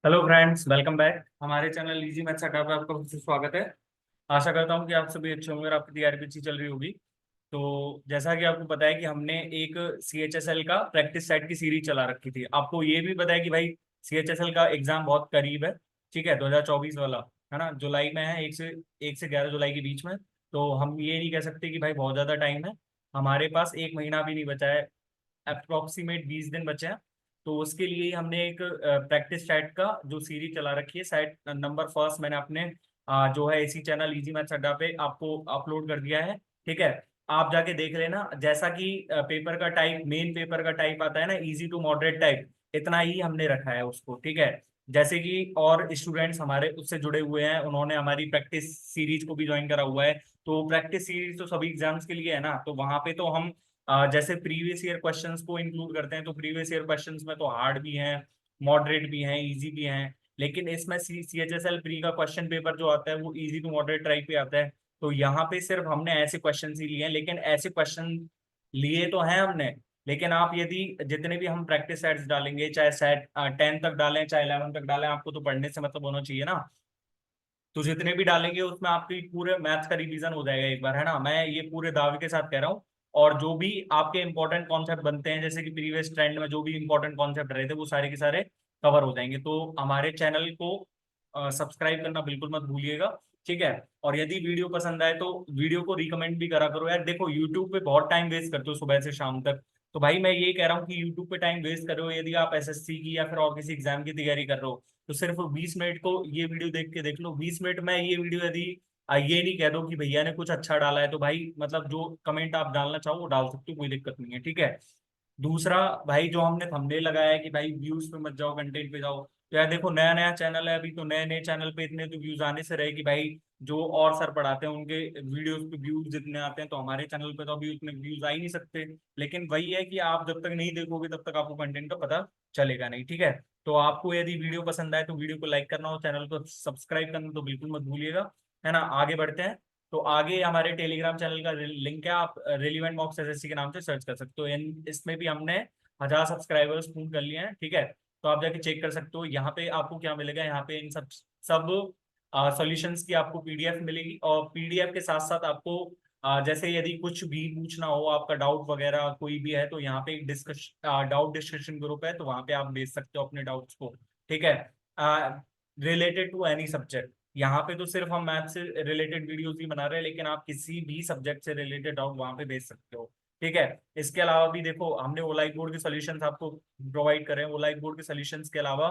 Hello friends, welcome back हमारे channel easy maths अड्डा पे आपका फिर से स्वागत है। आशा करता हूँ कि आप सभी अच्छे होंगे और आपकी तैयारी भी अच्छी चल रही होगी। तो जैसा कि आपको पता है कि हमने एक CHSL का प्रैक्टिस सेट की सीरीज चला रखी थी। आपको ये भी पता है कि भाई CHSL का एग्जाम बहुत करीब है। ठीक है, 2024 वाला है ना, जुलाई में है, 1 से 11 जुलाई के बीच में। तो हम ये नहीं कह सकते कि भाई बहुत ज़्यादा टाइम है। हमारे पास एक महीना भी नहीं बचा है, अप्रोक्सीमेट 20 दिन बचे हैं। तो उसके लिए हमने एक प्रैक्टिस सेट का जो सीरीज चला रखी है, सेट नंबर फर्स्ट मैंने अपने जो है इसी चैनल इजी मैथ्स अड्डा पे आपको अपलोड कर दिया है। ठीक है, आप जाके देख लेना। जैसा कि पेपर का टाइप, मेन पेपर का टाइप आता है ना, इजी टू मॉडरेट टाइप, इतना ही हमने रखा है उसको। ठीक है, जैसे कि और स्टूडेंट्स हमारे उससे जुड़े हुए हैं, उन्होंने हमारी प्रैक्टिस सीरीज को भी ज्वाइन करा हुआ है। तो प्रैक्टिस सीरीज तो सभी एग्जाम्स के लिए है ना, तो वहां पे तो हम जैसे प्रीवियस ईयर क्वेश्चंस को इंक्लूड करते हैं, तो प्रीवियस ईयर क्वेश्चंस में तो हार्ड भी हैं, मॉडरेट भी हैं, इजी भी हैं। लेकिन इसमें CHSL प्री का क्वेश्चन पेपर जो आता है वो इजी टू मॉडरेट टाइप पे आता है। तो यहाँ पे सिर्फ हमने ऐसे क्वेश्चन ही लिए हैं, लेकिन ऐसे क्वेश्चन लिए तो हैं हमने। लेकिन आप यदि जितने भी हम प्रैक्टिस सेट्स डालेंगे, चाहे सेट 10 तक डालें चाहे 11 तक डालें, आपको तो पढ़ने से मतलब होना चाहिए ना। तो जितने भी डालेंगे उसमें आपकी पूरे मैथ्स का रिवीजन हो जाएगा एक बार, है ना। मैं ये पूरे दावे के साथ कह रहा हूँ। और जो भी आपके इंपॉर्टेंट कॉन्सेप्ट बनते हैं, जैसे कि प्रीवियस ट्रेंड में जो भी इंपॉर्टेंट कॉन्सेप्ट रहे थे, वो सारे के सारे कवर हो जाएंगे। तो हमारे चैनल को सब्सक्राइब करना बिल्कुल मत भूलिएगा। ठीक है, और यदि वीडियो पसंद आए तो वीडियो को रिकमेंड भी करा करो यार। देखो, यूट्यूब पे बहुत टाइम वेस्ट करते हो सुबह से शाम तक। तो भाई मैं ये कह रहा हूँ कि यूट्यूब पे टाइम वेस्ट करो यदि आप SSC की या फिर और किसी एग्जाम की तैयारी कर रहे हो, तो सिर्फ 20 मिनट को ये वीडियो देख के देख लो। 20 मिनट में ये वीडियो यदि ये नहीं कह दो कि भैया ने कुछ अच्छा डाला है, तो भाई मतलब जो कमेंट आप डालना चाहो वो डाल सकते हो, कोई दिक्कत नहीं है। ठीक है, दूसरा भाई जो हमने थंबनेल लगाया है कि भाई व्यूज पे मत जाओ, कंटेंट पे जाओ। तो यार देखो, नया नया चैनल है अभी, तो नए नए चैनल पे इतने तो व्यूज आने से रहे कि भाई जो और सर पढ़ाते हैं उनके वीडियोस पे व्यूज जितने आते हैं, तो हमारे चैनल पे तो अभी उतने व्यूज आ ही नहीं सकते। लेकिन वही है कि आप जब तक नहीं देखोगे तब तक आपको कंटेंट का पता चलेगा नहीं। ठीक है, तो आपको यदि वीडियो पसंद आए तो वीडियो को लाइक करना और चैनल को सब्सक्राइब करना तो बिल्कुल मत भूलिएगा, है ना। आगे बढ़ते हैं। तो आगे हमारे टेलीग्राम चैनल का लिंक है, आप रेलिवेंट मॉक्स SSC के नाम से सर्च कर सकते हो। इसमें भी हमने 1000 सब्सक्राइबर्स पूर्ण कर लिए हैं। ठीक है, तो आप जाके चेक कर सकते हो। यहाँ पे आपको क्या मिलेगा, यहाँ पे इन सब सब सॉल्यूशंस की आपको PDF मिलेगी, और PDF के साथ साथ आपको जैसे यदि कुछ भी पूछना हो, आपका डाउट वगैरह कोई भी है, तो यहाँ पे डिस्कश डाउट डिस्कशन ग्रुप है, तो वहाँ पे आप भेज सकते हो अपने डाउट्स को। ठीक है, रिलेटेड टू एनी सब्जेक्ट। यहाँ पे तो सिर्फ हम मैथ से रिलेटेड वीडियोस ही बना रहे हैं, लेकिन आप किसी भी सब्जेक्ट से रिलेटेड डाउट वहाँ पे भेज सकते हो। ठीक है, इसके अलावा भी देखो, हमने ओलाइट बोर्ड के सॉल्यूशंस आपको प्रोवाइड कर रहे हैं। ओलाइट बोर्ड के सॉल्यूशंस के अलावा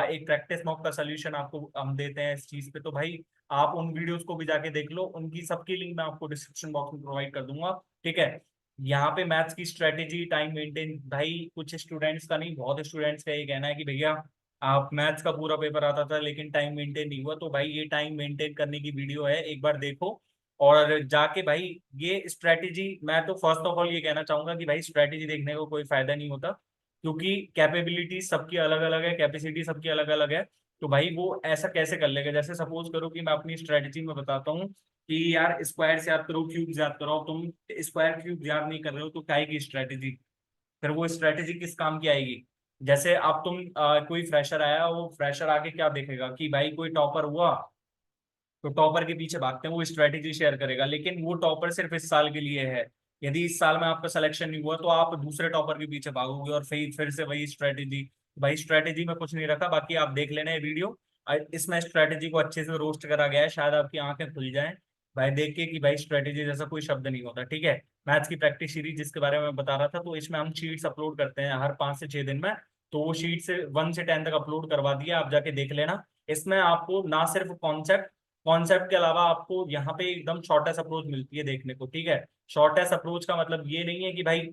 एक प्रैक्टिस मॉक का सॉल्यूशन आपको हम देते हैं इस चीज पे। तो भाई आप उन वीडियोस को भी जाके देख लो, उनकी सबकी लिंक मैं आपको डिस्क्रिप्शन बॉक्स में प्रोवाइड कर दूंगा। ठीक है, यहाँ पे मैथ्स की स्ट्रेटेजी, टाइम मेंटेन, भाई कुछ स्टूडेंट्स का नहीं, बहुत स्टूडेंट्स का ये कहना है कि भैया आप मैथ्स का पूरा पेपर आता था लेकिन टाइम मेंटेन नहीं हुआ। तो भाई ये टाइम मेंटेन करने की वीडियो है, एक बार देखो। और जाके भाई ये स्ट्रेटेजी, मैं तो फर्स्ट ऑफ ऑल ये कहना चाहूंगा कि भाई स्ट्रेटेजी देखने को कोई फायदा नहीं होता, क्योंकि कैपेबिलिटी सबकी अलग अलग है, कैपेसिटी सबकी अलग अलग है। तो भाई वो ऐसा कैसे कर लेगा। जैसे सपोज करो कि मैं अपनी स्ट्रेटेजी में बताता हूँ कि यार स्क्वायर से याद करो, क्यूब याद करो, तुम स्क्वायर क्यूब याद नहीं कर रहे हो, तो क्या की स्ट्रेटेजी, फिर वो स्ट्रेटेजी किस काम की आएगी। जैसे अब तुम कोई फ्रेशर आया, वो फ्रेशर आके क्या देखेगा कि भाई कोई टॉपर हुआ, तो टॉपर के पीछे भागते हैं, वो स्ट्रेटेजी शेयर करेगा, लेकिन वो टॉपर सिर्फ इस साल के लिए है। यदि इस साल में आपका सिलेक्शन नहीं हुआ तो आप दूसरे टॉपर के पीछे भागोगे, और फिर से वही स्ट्रेटेजी। भाई स्ट्रेटेजी में कुछ नहीं रखा, बाकी आप देख लेना ये वीडियो। इसमें स्ट्रेटेजी को अच्छे से रोस्ट करा गया है, शायद आपकी आंखें खुल जाएं भाई देख के कि भाई स्ट्रेटेजी जैसा कोई शब्द नहीं होता। ठीक है, मैथ्स की प्रैक्टिस सीरीज जिसके बारे में मैं बता रहा था, तो इसमें हम शीट्स अपलोड करते हैं हर 5 से 6 दिन में। तो वो शीट से 1 से 10 तक अपलोड करवा दिया, आप जाके देख लेना। इसमें आपको ना सिर्फ कॉन्सेप्ट, कॉन्सेप्ट के अलावा आपको यहाँ पे एकदम शॉर्टेस्ट अप्रोच मिलती है देखने को। ठीक है, शॉर्टेस्ट अप्रोच का मतलब ये नहीं है कि भाई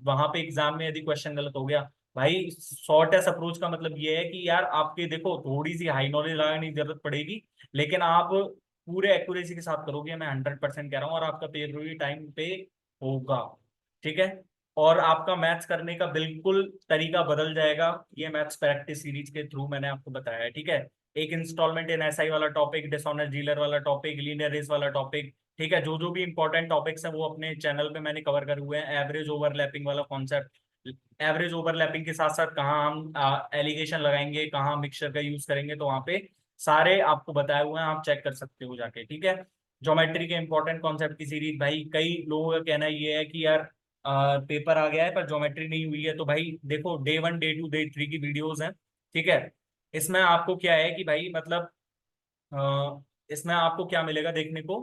वहां पे एग्जाम में यदि क्वेश्चन गलत हो गया, भाई शॉर्टेस्ट अप्रोच का मतलब ये है कि यार आपके देखो थोड़ी सी हाई नॉलेज लगाने की जरूरत पड़ेगी, लेकिन आप पूरे एक्यूरेसी के साथ करोगे, मैं 100% कह रहा हूँ, और आपका पेपर भी टाइम पे होगा। ठीक है, और आपका मैथ्स करने का बिल्कुल तरीका बदल जाएगा, ये मैथ्स प्रैक्टिस सीरीज के थ्रू मैंने आपको बताया है। ठीक है, एक इंस्टॉलमेंट इन SI वाला टॉपिक, डिसऑनेस्ट डीलर वाला टॉपिक, लीनियर रेस वाला टॉपिक। ठीक है, जो जो भी इंपॉर्टेंट टॉपिक्स हैं वो अपने चैनल पे मैंने कवर करे हुए हैं। एवरेज ओवरलैपिंग वाला कॉन्सेप्ट, एवरेज ओवरलैपिंग के साथ साथ कहाँ हम एलिगेशन लगाएंगे, कहाँ मिक्सचर का यूज करेंगे, तो वहां पे सारे आपको बताए हुए हैं, आप चेक कर सकते हो जाके, ठीक है। ज्योमेट्री के इंपॉर्टेंट कॉन्सेप्ट की सीरीज, भाई कई लोगों का कहना ये है कि यार पेपर आ गया है पर ज्योमेट्री नहीं हुई है, तो भाई देखो डे 1 डे 2 डे 3 की वीडियोस हैं, ठीक है। इसमें आपको क्या है कि भाई मतलब इसमें आपको क्या मिलेगा देखने को।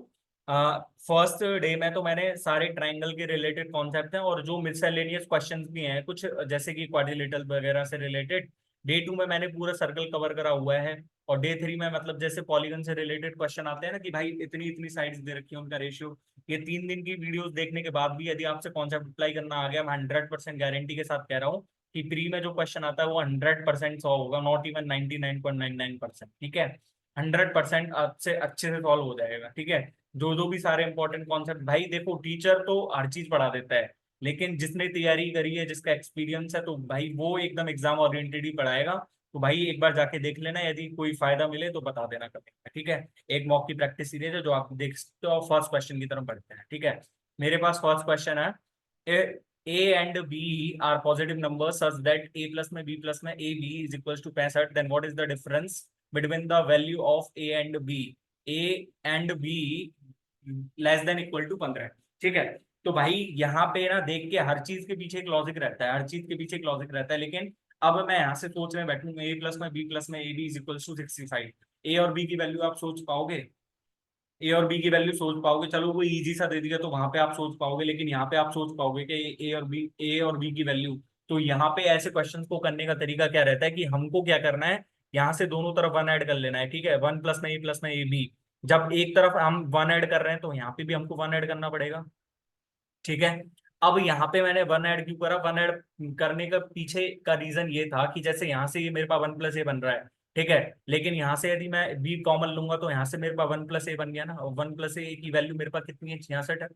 फर्स्ट डे में तो मैंने सारे ट्रायंगल के रिलेटेड कॉन्सेप्ट हैं और जो मिसलेनियस क्वेश्चंस भी हैं कुछ, जैसे कि क्वाड्रिलेटरल वगैरह से रिलेटेड। डे 2 में मैंने पूरा सर्कल कवर करा हुआ है। और डे 3 में मतलब जैसे पॉलीगन से रिलेटेड क्वेश्चन आते हैं ना कि भाई इतनी इतनी साइड्स दे रखी है, उनका रेशियो। ये 3 दिन की वीडियोस देखने के बाद भी यदि आपसे कॉन्सेप्ट अप्लाई करना आ गया, मैं 100% गारंटी के साथ कह रहा हूँ कि प्री में जो क्वेश्चन आता है वो 100% सॉल्व होगा, नॉट इवन 99.99%, ठीक है। 100% आपसे अच्छे से सॉल्व हो जाएगा, ठीक है। जो जो भी सारे इंपॉर्टेंट कॉन्सेप्ट, भाई देखो टीचर तो हर चीज पढ़ा देता है, लेकिन जिसने तैयारी करी है, जिसका एक्सपीरियंस है, तो भाई वो एकदम एग्जाम ओरिएंटेड ही पढ़ाएगा। तो भाई एक बार जाके देख लेना, यदि कोई फायदा मिले तो बता देना कभी, ठीक है। एक मॉक की प्रैक्टिस सीरीज है जो आप देख सकते हो। फर्स्ट क्वेश्चन की तरफ बढ़ते हैं, ठीक है। मेरे पास फर्स्ट क्वेश्चन है, A and B are positive number such that A plus में बी प्लस में A B is equal to 65, then what is the difference between the value of A and B. A and B less than equal to 15, ठीक है। तो भाई यहाँ पे ना देख के हर चीज के पीछे एक लॉजिक रहता है, हर चीज के पीछे एक लॉजिक रहता है, लेकिन अब मैं यहाँ से सोच में बैठूं ए प्लस में बी प्लस में A B is equal to 65, A और बी की वैल्यू आप सोच पाओगे? ए और बी की वैल्यू सोच पाओगे? चलो कोई इजी सा दे दिया तो वहां पे आप सोच पाओगे, लेकिन यहाँ पे आप सोच पाओगे कि ए और बी की वैल्यू? तो यहाँ पे ऐसे क्वेश्चंस को करने का तरीका क्या रहता है कि हमको क्या करना है, यहाँ से दोनों तरफ वन ऐड कर लेना है, ठीक है। वन प्लस में ए बी, जब एक तरफ हम वन ऐड कर रहे हैं तो यहाँ पे भी हमको वन ऐड करना पड़ेगा, ठीक है। अब यहाँ पे मैंने वन ऐड क्यों करा? वन ऐड करने का पीछे का रीजन ये था कि जैसे यहाँ से ये मेरे पास वन प्लस ए बन रहा है, ठीक है, लेकिन यहाँ से यदि मैं बी कॉमन लूंगा तो यहाँ से मेरे पास वन प्लस ए बन गया ना, और वन प्लस ए की वैल्यू मेरे पास कितनी है? 66 है,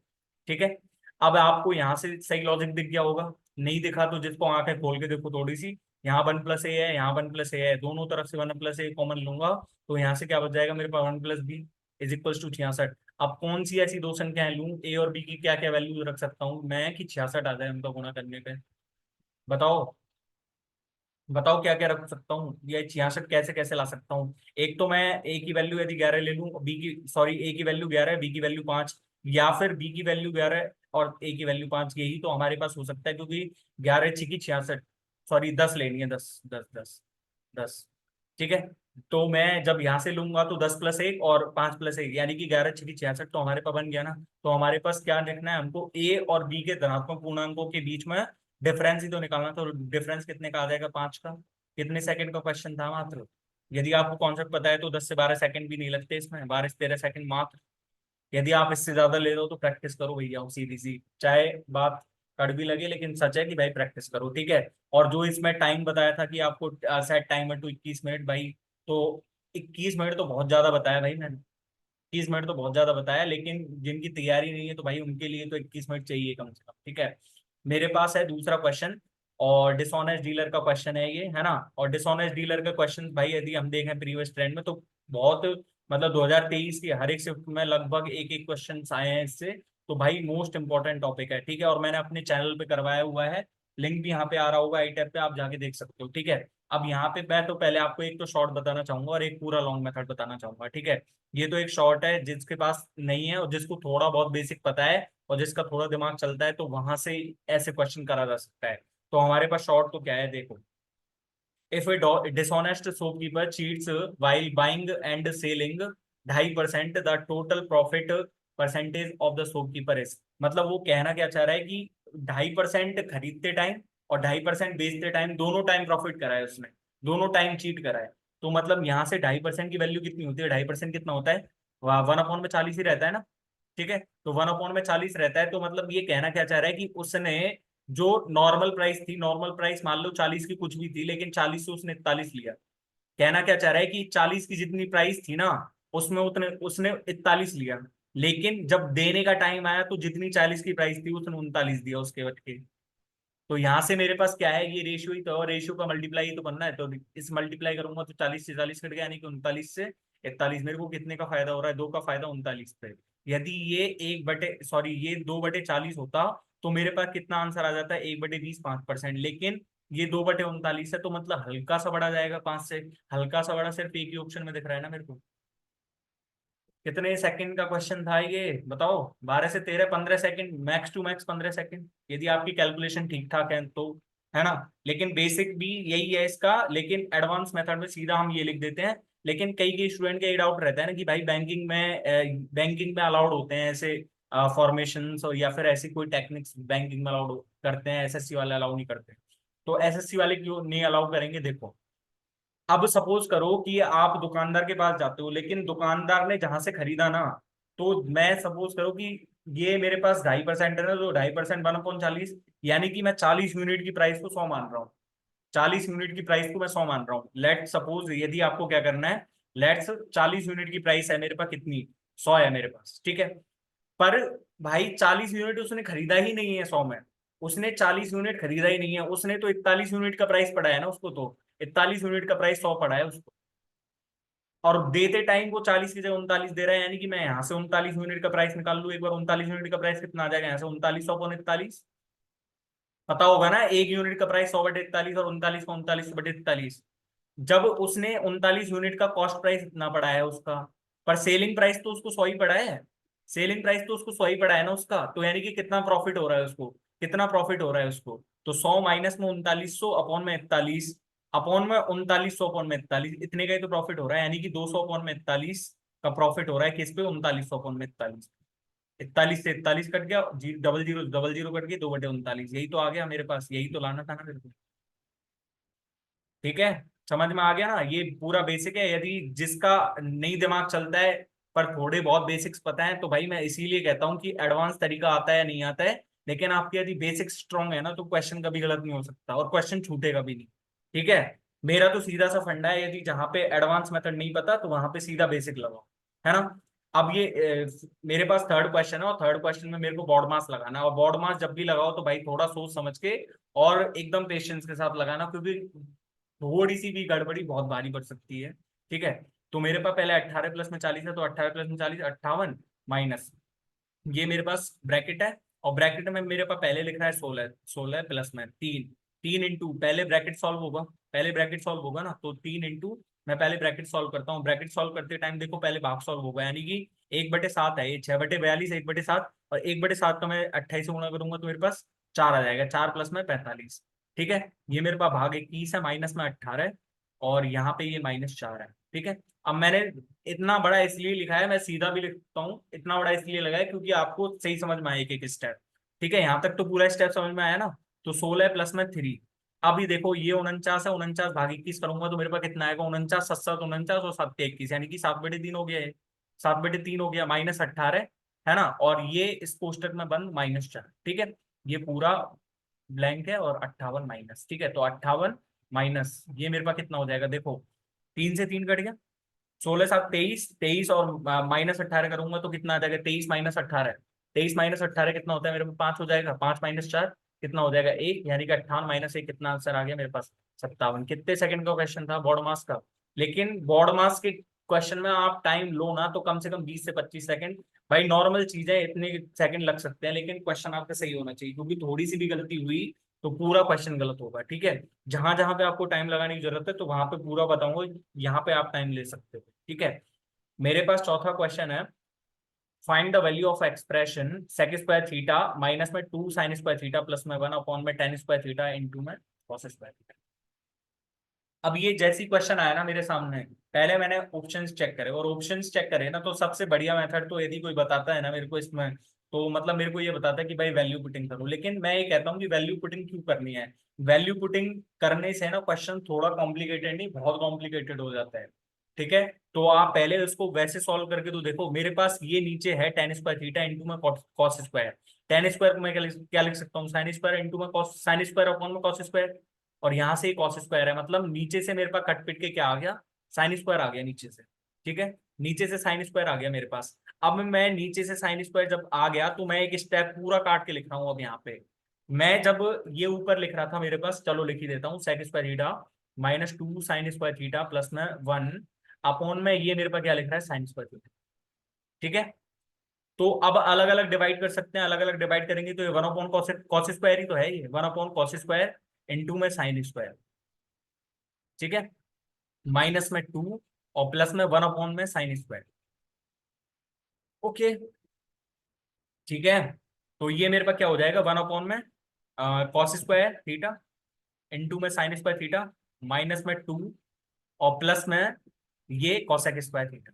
ठीक है। अब आपको यहाँ से सही लॉजिक दिख गया होगा, नहीं दिखा तो जिसको आंखें खोल के देखो थोड़ी सी, यहाँ वन प्लस ए है, यहाँ वन प्लस ए है, दोनों तरफ से वन प्लस ए कॉमन लूंगा तो यहाँ से क्या बच जाएगा मेरे पास? One plus B is equal to 66। अब कौन सी ऐसी दो संख्याएं लूं, ए और बी की क्या क्या वैल्यू रख सकता हूँ मैं कि 66 आ जाए उनका गुणा करने पे? बताओ, बताओ क्या क्या रख सकता हूँ, ये 66 कैसे कैसे ला सकता हूँ? एक तो मैं ए की वैल्यू यदि 11 ले लूँ, बी की सॉरी ए की वैल्यू 11 है, बी की वैल्यू 5, या फिर बी की वैल्यू 11 है और ए की वैल्यू 5, यही तो हमारे पास हो सकता है, क्योंकि 11 छिकी 66, सॉरी 10 लेनी है, 10 ठीक है। तो मैं जब यहाँ से लूंगा तो 10+1 और 5+1 यानी कि 11 छिकी 66, तो हमारे पास बन गया ना। तो हमारे पास क्या लिखना है, हमको ए और बी के धनात्मक पूर्णांकों के बीच में डिफरेंस ही तो निकालना। तो डिफरेंस कितने का आ जाएगा? 5 का। कितने सेकंड का क्वेश्चन था मात्र? यदि आपको कॉन्सेप्ट पता है तो 10 से 12 सेकंड भी नहीं लगते इसमें, 12 से 13 सेकंड मात्र। यदि आप इससे ज्यादा ले रहे हो तो प्रैक्टिस करो भैया, सीधी सी, चाहे बात कड़वी लगे लेकिन सच है कि भाई प्रैक्टिस करो, ठीक है। और जो इसमें टाइम बताया था कि आपको सेट टाइमर टू 21 मिनट, भाई तो 21 मिनट तो बहुत ज्यादा बताया भाई मैंने, 21 मिनट तो बहुत ज्यादा बताया, लेकिन जिनकी तैयारी नहीं है तो भाई उनके लिए तो 21 मिनट चाहिए कम से कम, ठीक है। मेरे पास है दूसरा क्वेश्चन, और डिसऑनेस्ट डीलर का क्वेश्चन है ये, है ना। और डिसऑनेस्ट डीलर का क्वेश्चन भाई यदि हम देखें प्रीवियस ट्रेंड में तो बहुत, मतलब 2023 की हर एक शिफ्ट में लगभग एक एक क्वेश्चन आए हैं इससे। तो भाई मोस्ट इंपॉर्टेंट टॉपिक है, ठीक है। और मैंने अपने चैनल पे करवाया हुआ है, लिंक भी यहाँ पे आ रहा होगा आई टैब पे, आप जाके देख सकते हो, ठीक है। अब यहाँ पे मैं तो पहले आपको एक तो शॉर्ट बताना चाहूंगा और एक पूरा लॉन्ग मेथड बताना चाहूंगा, ठीक है। ये तो एक शॉर्ट है, जिसके पास नहीं है और जिसको थोड़ा बहुत बेसिक पता है और जिसका थोड़ा दिमाग चलता है तो वहां से ऐसे क्वेश्चन करा जा सकता है। तो हमारे पास शॉर्ट तो क्या है देखो, if A dishonest shopkeeper cheats while buying and selling 2.5%, the total profit percentage of the shopkeeper is, मतलब वो कहना क्या चाह रहा है कि 2.5% खरीदते टाइम और 2.5% बेचते टाइम, दोनों टाइम प्रॉफिट करा है उसने, दोनों टाइम चीट करा है। तो मतलब यहाँ से 2.5% की वैल्यू कितनी होती है? 2.5% कितना होता है? 1/40 ही रहता है ना, ठीक है। तो 1/40 रहता है, तो मतलब ये कहना क्या चाह रहा है कि उसने जो नॉर्मल प्राइस थी, नॉर्मल प्राइस मान लो 40 की कुछ भी थी, लेकिन 40 से उसने 41 लिया। कहना क्या चाह रहा है कि 40 की जितनी प्राइस थी ना, उसमें उतने उसने 41 लिया, लेकिन जब देने का टाइम आया तो जितनी 40 की प्राइस थी उसने 39 दिया उसके वक्त के। तो यहाँ से मेरे पास क्या है, ये रेशियो ही तो, और रेशियो का मल्टीप्लाई ही तो बनना है, तो इस मल्टीप्लाई करूंगा तो 40 से 40 कट गया, यानी कि 39 से 41। मेरे को कितने का फायदा हो रहा है? 2 का फायदा 39 पे। यदि ये 1/, सॉरी ये 2/40 होता तो मेरे पास कितना आंसर आ जाता है, 1/20 5%। लेकिन ये 2/39 है, तो मतलब हल्का सा बढ़ा जाएगा 5 से। हल्का सा बढ़ा सिर्फ एक ही ऑप्शन में दिख रहा है ना मेरे को। कितने सेकंड का क्वेश्चन था ये बताओ? 12 से 13, 15 second, max to max 15 second, यदि आपकी कैलकुलेशन ठीक ठाक है तो, है ना। लेकिन बेसिक भी यही है इसका, लेकिन एडवांस मेथड में सीधा हम ये लिख देते हैं। लेकिन कई कई स्टूडेंट का ये डाउट रहता है ना कि भाई बैंकिंग में अलाउड होते हैं ऐसे फॉर्मेशंस, और या फिर ऐसी कोई टेक्निक्स बैंकिंग में अलाउड करते हैं, एसएससी वाले अलाउ नहीं करते। तो एसएससी वाले क्यों नहीं अलाउ करेंगे, देखो। अब सपोज करो कि आप दुकानदार के पास जाते हो, लेकिन दुकानदार ने जहां से खरीदा ना, तो मैं सपोज करो कि ये मेरे पास 2.5% है ना, तो 2.5% 1/40, यानी कि मैं 40 यूनिट की प्राइस को 100 मान रहा हूँ। 40 यूनिट की प्राइस को मैं 100 मान रहा हूँ। लेट सपोज, यदि आपको क्या करना है, लेट्स 40 यूनिट की प्राइस है मेरे पास, कितनी, 100 है मेरे पास, ठीक है। पर भाई 40 यूनिट उसने खरीदा ही नहीं है 100 में। उसने 40 यूनिट खरीदा ही नहीं है, उसने तो 41 यूनिट का प्राइस पड़ा है ना उसको, तो 41 यूनिट का प्राइस 100 पड़ा है उसको। और देते टाइम वो 40 की जगह 39 दे रहा है, यानी कि मैं यहाँ से 39 यूनिट का प्राइस निकाल लूँ एक बार, 39 यूनिट का प्राइस कितना आ जाएगा यहाँ से, 39 100/41। पता होगा ना, एक यूनिट का प्राइस 100/41, और 39 का 39/41। जब उसने 39 यूनिट का कॉस्ट प्राइस इतना पड़ा है उसका, पर सेलिंग प्राइस तो उसको 100 ही पड़ा है। सेलिंग प्राइस तो उसको 100 ही पड़ा है ना उसका, तो यानी कि कितना प्रॉफिट हो रहा है उसको, कितना प्रॉफिट हो रहा है उसको। तो 100 माइनस में 3900 अपॉन में 41, अपॉन में 3900 अपॉन में 41, इतने का ही तो प्रॉफिट हो रहा है, यानी कि 200 अपॉन में 41 का प्रॉफिट हो रहा है किस पे, 3900 अपॉन में 41। 41 से 41 कट गया, double zero double zero cut गई, 2/39, यही तो आ गया मेरे पास, यही तो लाना था ना मेरे को। ठीक है, समझ में आ गया ना, ये पूरा बेसिक है। यदि जिसका नहीं दिमाग चलता है, पर थोड़े बहुत बेसिक्स पता है, तो भाई मैं इसीलिए कहता हूँ कि एडवांस तरीका आता है या नहीं आता है, लेकिन आपकी यदि बेसिक स्ट्रांग है ना, तो क्वेश्चन कभी गलत नहीं हो सकता, और क्वेश्चन छूटेगा भी नहीं। ठीक है, मेरा तो सीधा सा फंडा है, यदि जहां पे एडवांस मेथड नहीं पता, तो वहां पे सीधा बेसिक लगाओ, है ना। अब ये मेरे पास थर्ड क्वेश्चन है, और थर्ड क्वेश्चन में मेरे को बॉड मास लगाना है, और बॉड मास जब भी लगाओ तो भाई थोड़ा सोच समझ के और एकदम पेशेंस के साथ लगाना, क्योंकि थोड़ी सी भी गड़बड़ी बहुत भारी पड़ सकती है। ठीक है, तो मेरे पास पहले 18 प्लस में 40 है, तो 18 प्लस में 40 58, माइनस ये मेरे पास ब्रैकेट है, और ब्रैकेट में मेरे पास पहले लिख रहा है 16, 16 प्लस में 3, 3 इंटू पहले ब्रैकेट सॉल्व होगा, पहले ब्रैकेट सॉल्व होगा ना, तो 3 इंटू, मैं पहले ब्रैकेट सॉल्व करता हूँ। ब्रैकेट सॉल्व करते टाइम देखो पहले भाग सॉल्व होगा, यानी कि 1/7 है ये, 6/42, 1/7, और 1/7 का मैं 28 से गुणा करूंगा तो मेरे पास 4 आ जाएगा, 4 प्लस में 45। ठीक है, ये मेरे पास भाग 21 है, माइनस में 18 है, और यहाँ पे ये -4 है। ठीक है, अब मैंने इतना बड़ा इसलिए लिखा है, मैं सीधा भी लिखता हूँ, इतना बड़ा इसलिए लगा है क्योंकि आपको सही समझ में आए एक एक स्टेप। ठीक है, यहाँ तक तो पूरा स्टेप समझ में आया ना। तो 16 प्लस में 3, अभी देखो ये 49 है, 49 भाग 21 करूंगा तो मेरे पास कितना आएगा, 49 7 7 49, और 7 21, यानी कि 7/3 हो गया है, 7/3 हो गया, -18 है ना। और ये इस कोष्टक में बंद -4। ठीक है, ये पूरा ब्लैंक है, और 58 माइनस, ठीक है, तो 58 माइनस ये मेरे पास कितना हो जाएगा, देखो 3 से 3 कट गया, 16 7 23, 23 और -18 करूंगा तो कितना आ जाएगा, 23 - 18, 23 - 18 कितना होता है मेरे पास, 5 हो जाएगा, 5 - 4 कितना हो जाएगा, 1, यानी कि 58 - 1 कितना आंसर आ गया मेरे पास, 57। कितने सेकंड का क्वेश्चन था, बॉड मास का। लेकिन बॉड मास के क्वेश्चन में आप टाइम लो ना, तो कम से कम 20 से 25 सेकंड। भाई नॉर्मल चीजें इतने सेकंड लग सकते हैं, लेकिन क्वेश्चन आपका सही होना चाहिए, क्योंकि थोड़ी सी भी गलती हुई तो पूरा क्वेश्चन गलत होगा। ठीक है, जहां जहां पे आपको टाइम लगाने की जरूरत है, तो वहां पे पूरा बताऊंगा, यहाँ पे आप टाइम ले सकते हो। ठीक है, मेरे पास चौथा क्वेश्चन है, find the value of expression sec square theta minus में 2 साइन स्क्वायर थीटा प्लस में 1 अपॉन में टेन स्क्वायर थीटा इंटू में कॉस स्क्वायर थीटा। अब ये जैसी क्वेश्चन आया ना मेरे सामने, पहले मैंने ऑप्शंस चेक करे, और ऑप्शंस चेक करे ना, तो सबसे बढ़िया मेथड तो यदि कोई बताता है ना मेरे को इसमें, तो मतलब मेरे को ये बताता है कि भाई वैल्यू पुटिंग करो। लेकिन मैं ये कहता हूँ कि वैल्यू पुटिंग क्यों करनी है, वैल्यू पुटिंग करने से ना क्वेश्चन थोड़ा कॉम्प्लिकेटेड नहीं, बहुत कॉम्प्लिकेटेड हो जाता है। ठीक है, तो आप पहले उसको वैसे सॉल्व करके तो देखो, मेरे पास ये नीचे है टेन स्क्वायर थीटा इंटू में कॉस स्क्वायर। टेन स्क्वायर को मैं क्या लिख सकता हूँ, साइन स्क्वायर इंटू में कॉस, साइन स्क्वायर अपॉन में कॉस स्क्वायर, और यहाँ से कॉस स्क्वायर है, मतलब नीचे से मेरे पास कट पिट के क्या आ गया, साइन स्क्वायर आ गया नीचे से। ठीक है, नीचे से साइन स्क्वायर आ गया मेरे पास। अब मैं नीचे से साइन स्क्वायर जब आ गया, तो मैं एक स्टेप पूरा काट के लिख रहा हूँ अब यहाँ पे। मैं जब ये ऊपर लिख रहा था मेरे पास, चलो लिख ही देता हूँ, sec square theta -2 sine square theta plus में 1 अपॉन में ये मेरे पास क्या लिख रहा है, साइन स्क्वायर थीटा। ठीक है, तो अब अलग अलग डिवाइड कर सकते हैं, अलग अलग डिवाइड करेंगे तो ये 1 अपॉन कॉस स्क्वायर ही तो है, ये 1 अपॉन कॉस स्क्वायर इंटू में साइन स्क्वायर, ठीक है, माइनस में 2 और प्लस में 1 अपॉन में साइन स्क्वायर। ओके, ठीक है। तो ये मेरे पास क्या हो जाएगा, 1 अपॉन में कॉस स्क्वायर थीटा इंटू में साइन स्क्वायर थीटा, माइनस में 2 और प्लस में ये कॉसेक स्क्वायर थीटा।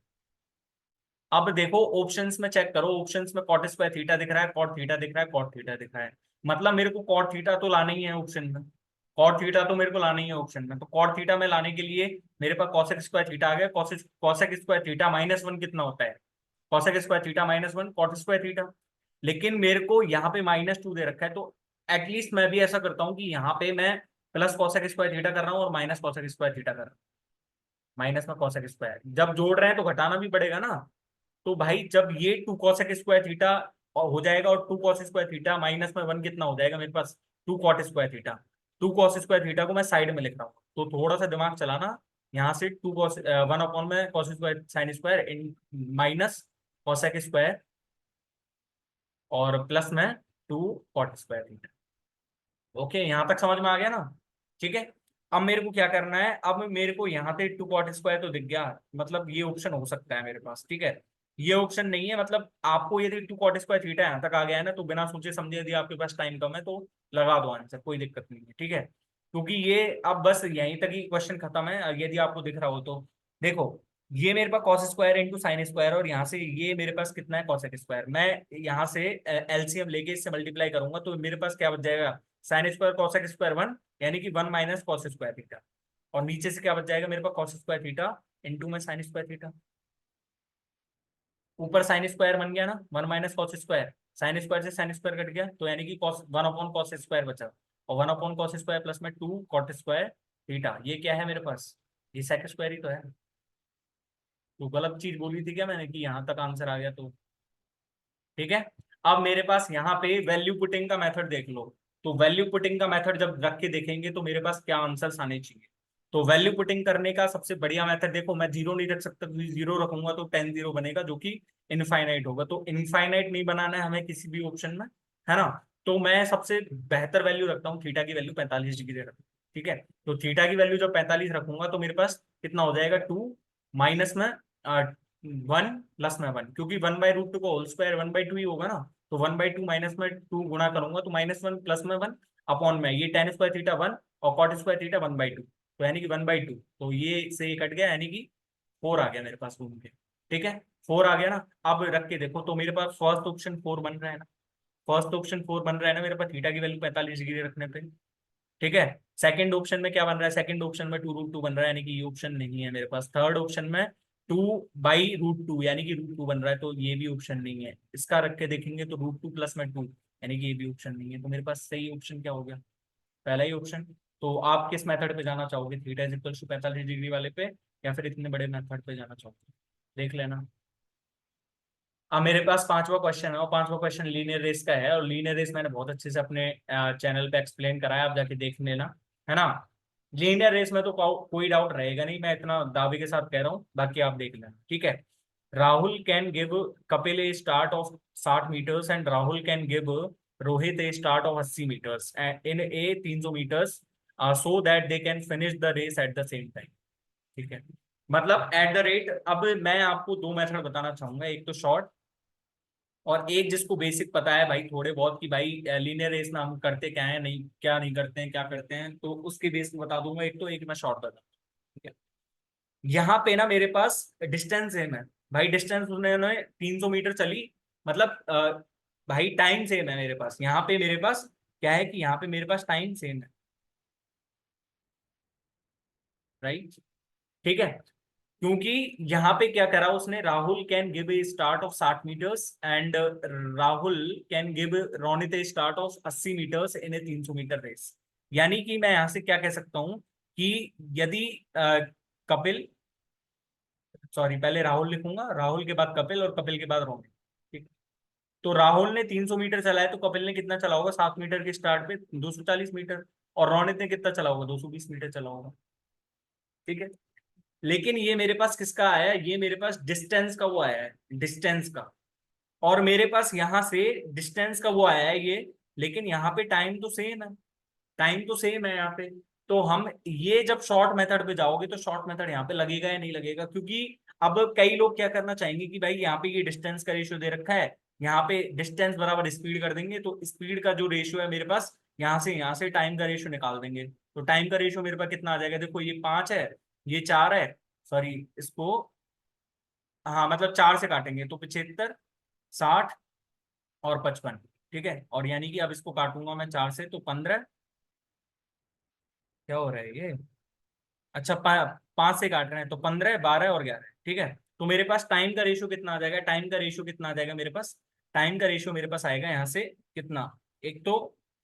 अब देखो ऑप्शंस में चेक करो, ऑप्शंस में कॉट स्क्वायर थीटा दिख रहा है, कॉट थीटा दिख रहा है, कॉट थीटा दिख रहा है, मतलब मेरे को कॉट थीटा तो लाना ही है ऑप्शन में, कॉट थीटा तो मेरे को लाना ही है ऑप्शन में। तो कॉट थीटा में लाने के लिए मेरे पास कॉसेक स्क्वायर थीटा आ गया, कॉसेक स्क्वायर थीटा -1 कितना होता है, cosec square theta -1 cot square theta. लेकिन मेरे को यहाँ पे -2 दे रखा है, तो एटलीस्ट मैं भी ऐसा करता हूँ कि यहाँ पे मैं प्लस कॉसेक स्क्वायर थीटा कर रहा हूँ और माइनस कॉसेक स्क्वायर थीटा कर रहा हूँ, माइनस में कॉसेक स्क्वायर, जब जोड़ रहे हैं तो घटाना भी पड़ेगा ना। तो भाई जब ये 2 कॉसेक स्क्वायर थीटा हो जाएगा और 2 कॉस स्क्वायर थीटा माइनस में 1 कितना हो जाएगा मेरे पास, 2 cot square theta. 2 cos square theta को मैं साइड में लिख रहा हूँ, तो थोड़ा सा दिमाग चलाना, यहाँ से 1 अपॉन में कॉस स्क्वायर साइन स्क्वायर इन माइनस कॉसेक स्क्वायर और प्लस में 2 कॉट स्क्वायर थीटा। ओके, यहाँ तक समझ में आ गया ना, ठीक है। अब मेरे को क्या करना है, अब मेरे को यहाँ पे 2 कॉट स्क्वायर तो दिख गया, मतलब ये ऑप्शन हो सकता है मेरे पास, ठीक है। ये ऑप्शन नहीं है, मतलब आपको यदि 2 कॉट स्क्वायर थीटा यहाँ तक आ गया है ना, तो बिना सोचे समझे यदि आपके पास टाइम कम है तो लगा दो आंसर, कोई दिक्कत नहीं है, ठीक है। क्योंकि ये अब बस यहीं तक ही क्वेश्चन खत्म है, यदि आपको दिख रहा हो तो। देखो, ये मेरे पास cos square into sine square, और यहाँ से ये मेरे पास कितना है कॉसेक स्क्वायर, मैं यहाँ से एलसीएम लेके इससे मल्टीप्लाई करूंगा तो मेरे पास क्या बच जाएगा, साइन स्क्वायर कॉसेक स्क्वायर 1, यानी कि 1 माइनस कॉस स्क्वायर थीटा, और नीचे से क्या बच जाएगा मेरे पास कॉस स्क्वायर थीटा इंटू में साइन स्क्वायर थीटा। ऊपर साइन स्क्वायर बन गया ना, 1 minus cos square, sine square से साइन स्क्वायर कट गया, तो यानी कि कॉस 1 अपॉन कॉस स्क्वायर बचा, और 1 अपॉन कॉस स्क्वायर प्लस में 2 कॉट स्क्वायर थीटा, ये क्या है मेरे पास, ये सेक स्क्वायर ही तो है। तो गलत चीज बोली थी क्या मैंने कि यहाँ तक आंसर आ गया, तो ठीक है। अब मेरे पास यहाँ पे वैल्यू पुटिंग का मेथड देख लो, तो वैल्यू पुटिंग का मेथड जब रख के देखेंगे तो मेरे पास क्या आंसर्स आने चाहिए। तो वैल्यू पुटिंग करने का सबसे बढ़िया मेथड, देखो मैं जीरो नहीं रख सकता, क्योंकि जीरो रखूंगा तो 10 जीरो बनेगा जो कि इनफाइनाइट होगा, तो इनफाइनाइट नहीं बनाना है हमें किसी भी ऑप्शन में, है ना। तो मैं सबसे बेहतर वैल्यू रखता हूँ, थीटा की वैल्यू 45 डिग्री रखता हूँ, ठीक है। तो थीटा की वैल्यू जब 45 रखूंगा तो मेरे पास कितना हो जाएगा, 2 माइनस में 1 प्लस में 1, क्योंकि 1/√2 को होल स्क्वायर 1/2 ही होगा ना, तो 1/2 माइनस में 2 गुणा करूंगा तो -1 प्लस में 1 अपॉन में ये टेन स्क्वायर थीटा 1 और कॉट स्क्वायर थीटा 1/2, तो यानी कि 1/2, तो ये से ये कट गया, यानी कि 4 आ गया मेरे पास घूम के, ठीक है। 4 आ गया ना, अब रख के देखो तो मेरे पास फर्स्ट ऑप्शन 4 बन रहा है ना, फर्स्ट ऑप्शन 4 बन रहा है ना मेरे पास, थीटा की वैल्यू 45 डिग्री रखने पे, ठीक है। सेकंड ऑप्शन में क्या बन रहा है, सेकंड ऑप्शन में 2√2 बन रहा है, यानी कि ये ऑप्शन नहीं है मेरे पास। थर्ड ऑप्शन में 2/√2 यानी कि √2 बन रहा है, तो ये भी ऑप्शन नहीं है। इसका रख के देखेंगे तो √2 प्लस में 2, यानी कि ये भी ऑप्शन नहीं है। तो मेरे पास सही ऑप्शन क्या हो गया, पहला ही ऑप्शन। तो आप किस मेथड पे जाना चाहोगे, theta is equal to 45 degree वाले पे, या फिर इतने बड़े मेथड पे जाना चाहोगे, देख लेना। अब मेरे पास पांचवा क्वेश्चन है, और पांचवा क्वेश्चन लीनियर रेस का है, और लीनियर रेस मैंने बहुत अच्छे से अपने चैनल पे एक्सप्लेन कराया, आप जाके देख लेना, है ना। लीनियर रेस में तो कोई डाउट रहेगा नहीं, मैं इतना दावे के साथ कह रहा हूँ, बाकी आप देख लेना, ठीक है। Rahul can give Kapil a start of 60 metres and Rahul can give Rohit a start of 80 metres in a 300 metres, so that they can finish the race at the same time, ठीक है। मतलब एट द रेट, अब मैं आपको दो मेथड बताना चाहूंगा, एक तो शॉर्ट और एक जिसको बेसिक पता है भाई थोड़े बहुत कि भाई लीनियर रेस में हम करते क्या है, नहीं क्या नहीं करते हैं, क्या करते हैं, तो उसके बेस में बता दूंगा एक, तो एक मैं शॉर्ट बता, ठीक है। यहाँ पे ना मेरे पास डिस्टेंस सेम है, भाई डिस्टेंस उन्होंने 300 मीटर चली, मतलब भाई टाइम सेम है मेरे पास, यहाँ पे मेरे पास क्या है कि यहाँ पे मेरे पास टाइम सेम है, राइट, ठीक है। क्योंकि यहाँ पे क्या करा उसने, Rahul can give a start of 60 metres and Rahul can give Ronit a start of 80 metres in a 300 metre race. यानी कि मैं यहाँ से क्या कह सकता हूँ कि यदि कपिल, सॉरी पहले राहुल लिखूंगा, राहुल के बाद कपिल और कपिल के बाद रोनित, ठीक। तो राहुल ने 300 मीटर चलाया, तो कपिल ने कितना चला होगा 7 मीटर के स्टार्ट पे, 240 मीटर, और रोनित ने कितना चला होगा 220 मीटर चला होगा, ठीक है। लेकिन ये मेरे पास किसका आया है, ये मेरे पास डिस्टेंस का वो आया है, डिस्टेंस का, और मेरे पास यहाँ से डिस्टेंस का वो आया है ये, लेकिन यहाँ पे टाइम तो सेम है, टाइम तो सेम है यहाँ पे। तो हम ये जब शॉर्ट मेथड पे जाओगे तो शॉर्ट मेथड यहाँ पे लगेगा या नहीं लगेगा, क्योंकि अब कई लोग क्या करना चाहेंगे कि भाई यहाँ पे ये डिस्टेंस का रेशियो दे रखा है, यहाँ पे डिस्टेंस बराबर स्पीड कर देंगे, तो स्पीड का जो रेशियो है मेरे पास यहाँ से टाइम का रेशियो निकाल देंगे। तो टाइम का रेशियो मेरे पास कितना आ जाएगा, देखो ये 5 है, ये 4 है, सॉरी इसको, हाँ मतलब 4 से काटेंगे तो 75, 60 और 55। ठीक है, और यानी कि अब इसको काटूंगा मैं 4 से तो 15, क्या हो रहा है ये, अच्छा 5 से काट रहे हैं तो 15, 12 और 11। ठीक है, तो मेरे पास टाइम का रेशियो कितना आ जाएगा, टाइम का रेशियो कितना आ जाएगा मेरे पास, टाइम का रेशियो मेरे पास आएगा यहाँ से कितना, एक तो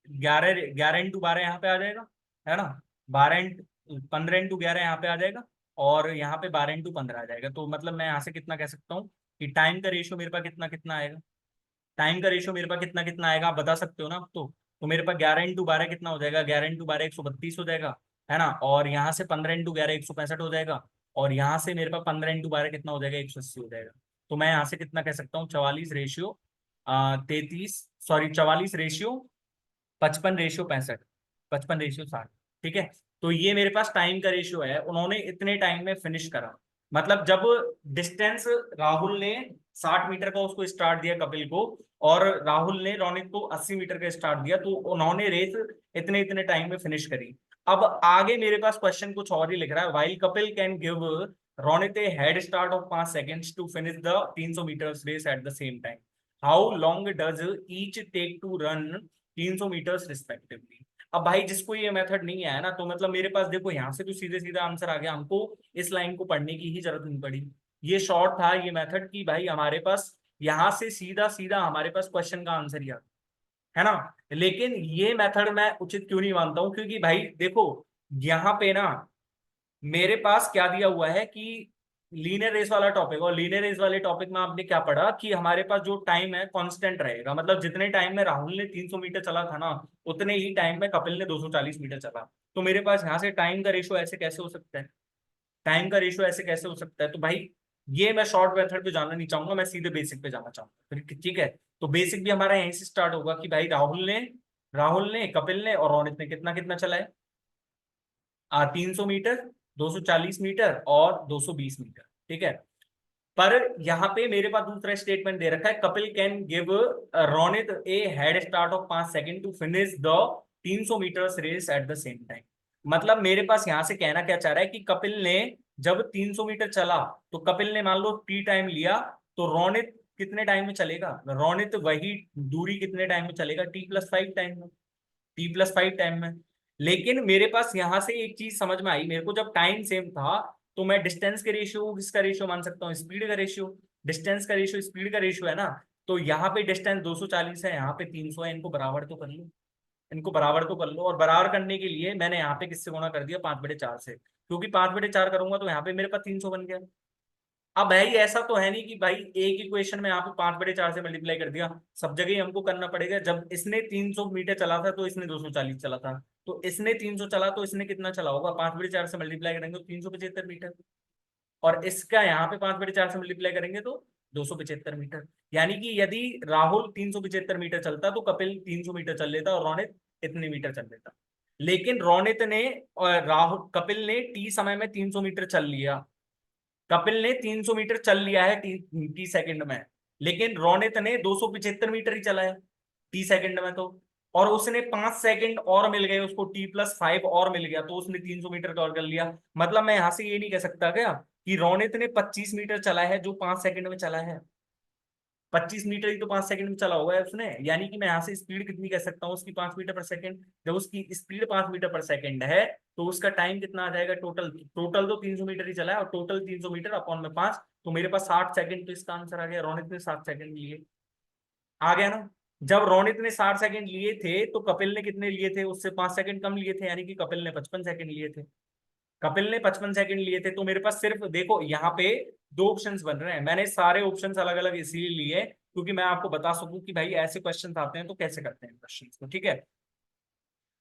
11 11 × 12 यहाँ पे आ जाएगा, है ना, 15 × 11 यहाँ पे आ जाएगा, और यहाँ पे 12 × 15 आ जाएगा। तो मतलब मैं यहाँ से कितना कह सकता हूँ कि टाइम का रेशियो मेरे पास कितना कितना आएगा, टाइम का रेशियो मेरे पास कितना कितना आएगा, आप बता सकते हो ना अब तो मेरे पास 11 × 12 कितना हो जाएगा, 11 × 12 132 हो जाएगा, है ना, और यहाँ से 15 × 11 165 हो जाएगा, और यहाँ से मेरे पास 15 × 12 कितना हो जाएगा, 180 हो जाएगा। तो मैं यहाँ से कितना कह सकता हूँ, 44 ratio 33, sorry 44 ratio 55 ratio 65, 55 ratio 60। ठीक है, तो ये मेरे पास टाइम का रेशियो है, उन्होंने इतने टाइम में फिनिश करा। मतलब जब डिस्टेंस राहुल ने 60 मीटर का उसको स्टार्ट दिया कपिल को, और राहुल ने रोनित को 80 मीटर का स्टार्ट दिया, तो उन्होंने रेस इतने इतने टाइम में फिनिश करी। अब आगे मेरे पास क्वेश्चन कुछ और ही लिख रहा है, while Kapil can give Ronit a head start of 5 seconds to finish the 300 metres race at the same time, how long does each take to run 300 metres respectively. अब भाई जिसको ये मेथड नहीं आया ना, तो मतलब मेरे पास देखो यहाँ से तो सीधे सीधा आंसर आ गया, हमको इस लाइन को पढ़ने की ही जरूरत नहीं पड़ी। ये शॉर्ट था ये मेथड कि भाई हमारे पास यहाँ से सीधा सीधा हमारे पास क्वेश्चन का आंसर ही आता है ना। लेकिन ये मेथड मैं उचित क्यों नहीं मानता हूं, क्योंकि भाई देखो यहाँ पे ना मेरे पास क्या दिया हुआ है कि लीनियर रेस वाला टॉपिक, और लीनियर रेस वाले टॉपिक में आपने क्या पढ़ा कि हमारे पास जो टाइम है कांस्टेंट रहेगा, मतलब जितने टाइम में राहुल ने 300 मीटर चला था ना, उतने ही टाइम में कपिल ने 240 मीटर चला। तो मेरे पास यहाँ से टाइम का रेशियो ऐसे कैसे हो सकता है, टाइम का रेशियो ऐसे कैसे हो सकता है। तो भाई ये मैं शॉर्ट मेथड पे जाना नहीं चाहूंगा, मैं सीधे बेसिक पे जाना चाहूंगा। ठीक है, तो बेसिक भी हमारा यहीं से स्टार्ट होगा कि भाई राहुल ने कपिल ने और रोनित ने कितना कितना चला है, 300 मीटर, 240 मीटर और 220 मीटर। ठीक है, पर यहाँ पे मेरे पास दूसरा स्टेटमेंट दे रखा है, Kapil can give Ronit a head start of 5 second to finish the 300 metres race at the same time. मतलब मेरे पास यहाँ से कहना क्या चाह रहा है कि कपिल ने जब 300 मीटर चला, तो कपिल ने मान लो टी टाइम लिया, तो रोनित कितने टाइम में चलेगा, रोनित वही दूरी कितने टाइम में चलेगा, T+5 टाइम में, T+5 टाइम में। लेकिन मेरे पास यहां से एक चीज समझ में आई मेरे को, जब टाइम सेम था तो मैं डिस्टेंस के रेशियो को किसका रेशियो मान सकता हूँ, स्पीड का रेशियो, डिस्टेंस का रेशियो स्पीड का रेशियो है ना। तो यहाँ पे डिस्टेंस 240 है, यहाँ पे 300 है, इनको बराबर तो कर लो, इनको बराबर तो कर लो। और बराबर करने के लिए मैंने यहाँ पे किससे गुणा कर दिया, 5/4 से, क्योंकि 5/4 करूंगा तो यहाँ पे मेरे पास 300 बन गया। अब भाई ऐसा तो है नहीं कि भाई एक इक्वेशन में यहाँ पे 5/4 से मल्टीप्लाई कर दिया, सब जगह ही हमको करना पड़ेगा। जब इसने 300 मीटर चला था तो इसने 240 चला था, तो इसने 300 चला तो इसने कितना चला होगा, 5/4 से मल्टीप्लाई करेंगे तो 375 मीटर, और इसका यहाँ पे 5/4 से मल्टीप्लाई करेंगे तो 275 मीटर। यानी कि यदि राहुल 375 मीटर चलता तो कपिल 300 मीटर चल लेता और रोनित इतने मीटर चल लेता। लेकिन रोनित ने और राहुल कपिल ने टी समय में 300 मीटर चल लिया, कपिल ने 300 मीटर चल लिया है टी सेकंड में, लेकिन रोनित ने 275 मीटर ही चला है टी सेकंड में। तो और उसने 5 सेकंड और मिल गए उसको, T+5 और मिल गया, तो उसने 300 मीटर कवर कर लिया। मतलब मैं यहां से ये नहीं कह सकता क्या कि रोनित ने 25 मीटर चला है जो 5 सेकंड में चला है, 25 मीटर ही तो 5 सेकंड में चला होगा उसने। यानी कि मैं यहाँ से स्पीड कितनी कह सकता हूँ उसकी, 5 मीटर पर सेकंड। जब उसकी स्पीड 5 मीटर पर सेकंड है तो उसका टाइम कितना आ जाएगा, टोटल टोटल तो 300 मीटर ही चला है, और टोटल 300 मीटर अपॉन में 5, तो मेरे पास 60 सेकंड, तो इसका आंसर आ गया, रोनित ने 60 सेकंड लिए। आ गया ना। जब रोनित ने 60 सेकंड लिए थे तो कपिल ने कितने लिए थे, उससे 5 सेकंड कम लिए थे, यानी कि कपिल ने 55 सेकंड लिए थे, कपिल ने 55 सेकंड लिए थे। तो मेरे पास सिर्फ देखो यहाँ पे दो ऑप्शंस बन रहे हैं, मैंने सारे ऑप्शंस अलग अलग इसलिए लिए क्योंकि मैं आपको बता सकूं कि भाई ऐसे क्वेश्चंस आते हैं तो कैसे करते हैं क्वेश्चंस को। ठीक है,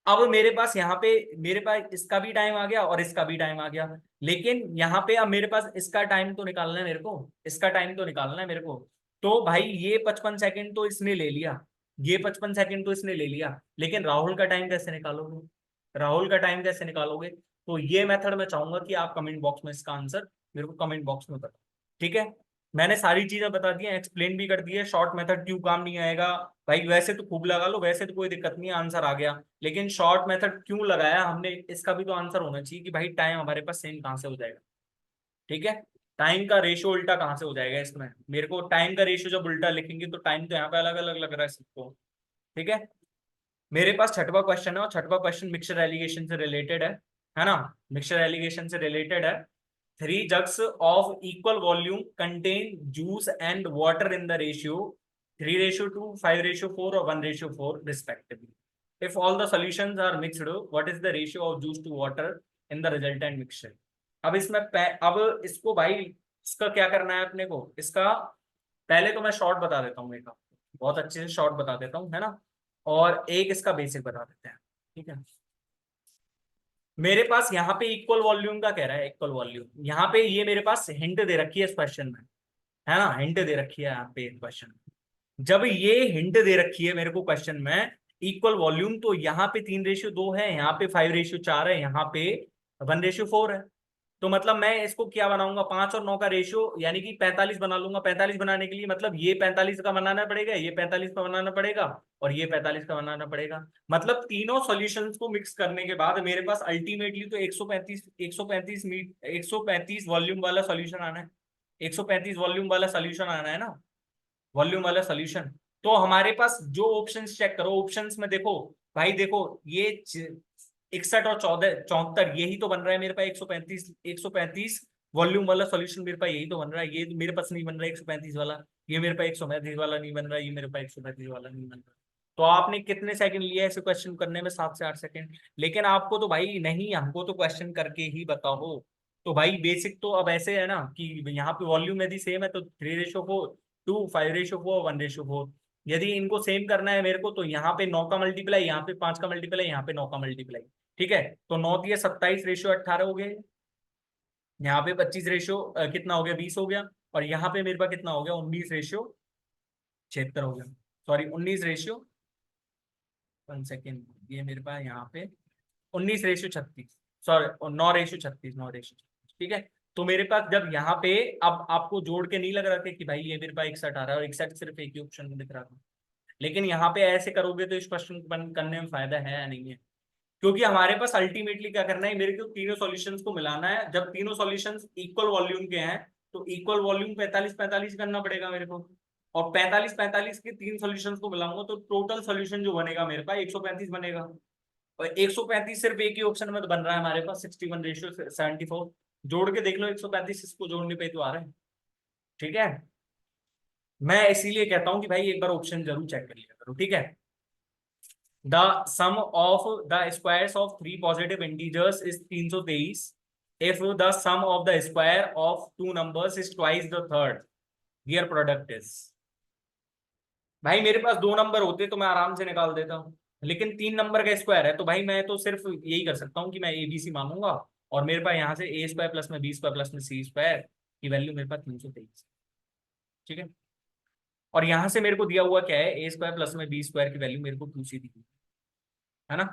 अब मेरे पास यहाँ पे मेरे पास इसका भी टाइम आ गया और इसका भी टाइम आ गया, लेकिन यहाँ पे अब मेरे पास इसका टाइम तो निकालना है मेरे को, इसका टाइम तो निकालना है मेरे को। तो भाई ये 55 सेकंड तो इसने ले लिया, ये 55 सेकंड तो इसने ले लिया, लेकिन राहुल का टाइम कैसे निकालोगे? राहुल का टाइम कैसे निकालोगे? तो ये मेथड मैं चाहूंगा कि आप कमेंट बॉक्स में इसका आंसर मेरे को कमेंट बॉक्स में बताओ। ठीक है, मैंने सारी चीजें बता दी हैं, एक्सप्लेन भी कर दी है, शॉर्ट मेथड क्यों काम नहीं आएगा। भाई वैसे तो खूब लगा लो, वैसे तो कोई दिक्कत नहीं है, आंसर आ गया, लेकिन शॉर्ट मेथड क्यों लगाया हमने, इसका भी तो आंसर होना चाहिए कि भाई टाइम हमारे पास सेम कहाँ से हो जाएगा। ठीक है, टाइम का रेशियो उल्टा कहाँ से हो जाएगा इसमें, मेरे को टाइम का रेशियो जब उल्टा लिखेंगे तो टाइम तो यहाँ पे अलग अलग लग रहा है सबको। ठीक है, मेरे पास छठवां क्वेश्चन है, और छठवां क्वेश्चन मिक्सचर एलिगेशन से रिलेटेड है ना, मिक्सचर एलिगेशन से रिलेटेड है। 3 jugs of equal volume contain juice and water in the ratio 3:2, 5:4, or 1:4 respectively. If all the solutions are mixed, what is the ratio of juice to water in the resultant mixture? अब अब इसको भाई इसका क्या करना है अपने को, इसका पहले तो मैं शॉर्ट बता देता हूँ, एक आपको बहुत अच्छे से शॉर्ट बता देता हूँ, है ना, और एक इसका बेसिक बता देते हैं। ठीक है, मेरे पास यहाँ पे इक्वल वॉल्यूम का कह रहा है, इक्वल वॉल्यूम, यहाँ पे ये मेरे पास हिंट दे रखी है इस क्वेश्चन में, है ना, हिंट दे रखी है यहाँ पे क्वेश्चन। जब ये हिंट दे रखी है मेरे को क्वेश्चन में इक्वल वॉल्यूम, तो यहाँ पे 3:2 है, यहाँ पे 5:4 है, यहाँ पे 1:4 है। तो मतलब मैं इसको क्या बनाऊंगा, 5 और 9 का रेशियो, यानी कि 45 बना लूंगा। 45 बनाने के लिए मतलब ये 45 का बनाना पड़ेगा, ये 45 का बनाना पड़ेगा, और ये 45 का बनाना पड़ेगा। मतलब तीनों सॉल्यूशंस को मिक्स करने के बाद मेरे पास अल्टीमेटली तो 135 वॉल्यूम वाला सॉल्यूशन आना है, 135 वॉल्यूम वाला सॉल्यूशन आना है ना, वॉल्यूम वाला सॉल्यूशन। तो हमारे पास जो ऑप्शंस चेक करो, ऑप्शंस में देखो भाई, देखो ये 61 और 74 यही तो बन रहा है मेरे पास, 135 वॉल्यूम वाला सॉल्यूशन मेरे पास यही तो बन रहा है, ये मेरे पास नहीं बन रहा है 135 वाला, ये मेरे पास 135 वाला नहीं बन रहा है, ये मेरे पास 135 वाला नहीं बन रहा। तो आपने कितने सेकंड लिया ऐसे क्वेश्चन करने में, 7 से 8 सेकंड। लेकिन आपको तो भाई नहीं, हमको तो क्वेश्चन करके ही बताओ। तो भाई बेसिक तो अब ऐसे है ना कि यहाँ पे वॉल्यूम यदि सेम है तो 3:4, 2, 5:4, 1:4। यदि इनको सेम करना है मेरे को, तो यहाँ पे 9 का मल्टीप्लाई, यहाँ पे 5 का मल्टीप्लाई, यहाँ पे 9 का मल्टीप्लाई। ठीक है, तो 9×27 = 18 हो गए, यहाँ पे 25 कितना हो गया, 20 हो गया, और यहाँ पे मेरे पास कितना हो गया, 19:76 हो गया, सॉरी 19 1 सेकेंड, ये मेरे पास यहाँ पे 19:36, सॉरी 9:36, 9:36। ठीक है, तो मेरे पास जब यहाँ पे, अब आपको जोड़ के नहीं लग रहा था कि भाई ये मेरे पास 61 आ रहा है, और 61 सिर्फ एक ही ऑप्शन में दिख रहा था, लेकिन यहाँ पे ऐसे करोगे तो इस क्वेश्चन को करने में फायदा है या नहीं है, क्योंकि हमारे पास अल्टीमेटली क्या करना है, मेरे को तीनों सॉल्यूशंस को मिलाना है। जब तीनों सॉल्यूशंस इक्वल वॉल्यूम के हैं तो इक्वल वॉल्यूम 45-45 करना पड़ेगा मेरे को, और 45-45 के तीन सॉल्यूशंस को मिलाऊंगा तो टोटल सॉल्यूशन जो बनेगा मेरे पास 135 बनेगा। और 135 सिर्फ एक ही ऑप्शन में तो बन रहा है हमारे पास, 61:74। जोड़ के देख लो, 135 इसको जोड़ने पे तो आ रहा है। ठीक है, मैं इसीलिए कहता हूं कि भाई एक बार ऑप्शन जरूर चेक कर लिया करो। ठीक है, the sum of the squares of three positive integers is 323 if the sum of the square of two numbers is twice the third, their product is। भाई मेरे पास दो नंबर होते तो मैं आराम से निकाल देता हूँ, लेकिन 3 नंबर का स्क्वायर है, तो भाई मैं तो सिर्फ यही कर सकता हूँ कि मैं ABC मानूंगा, और मेरे पास यहाँ से A² प्लस में B² प्लस में C² की वैल्यू मेरे पास 323। ठीक है, और यहाँ से मेरे को दिया हुआ क्या है, A² प्लस में B² की वैल्यू मेरे को 2C दी हुई है ना।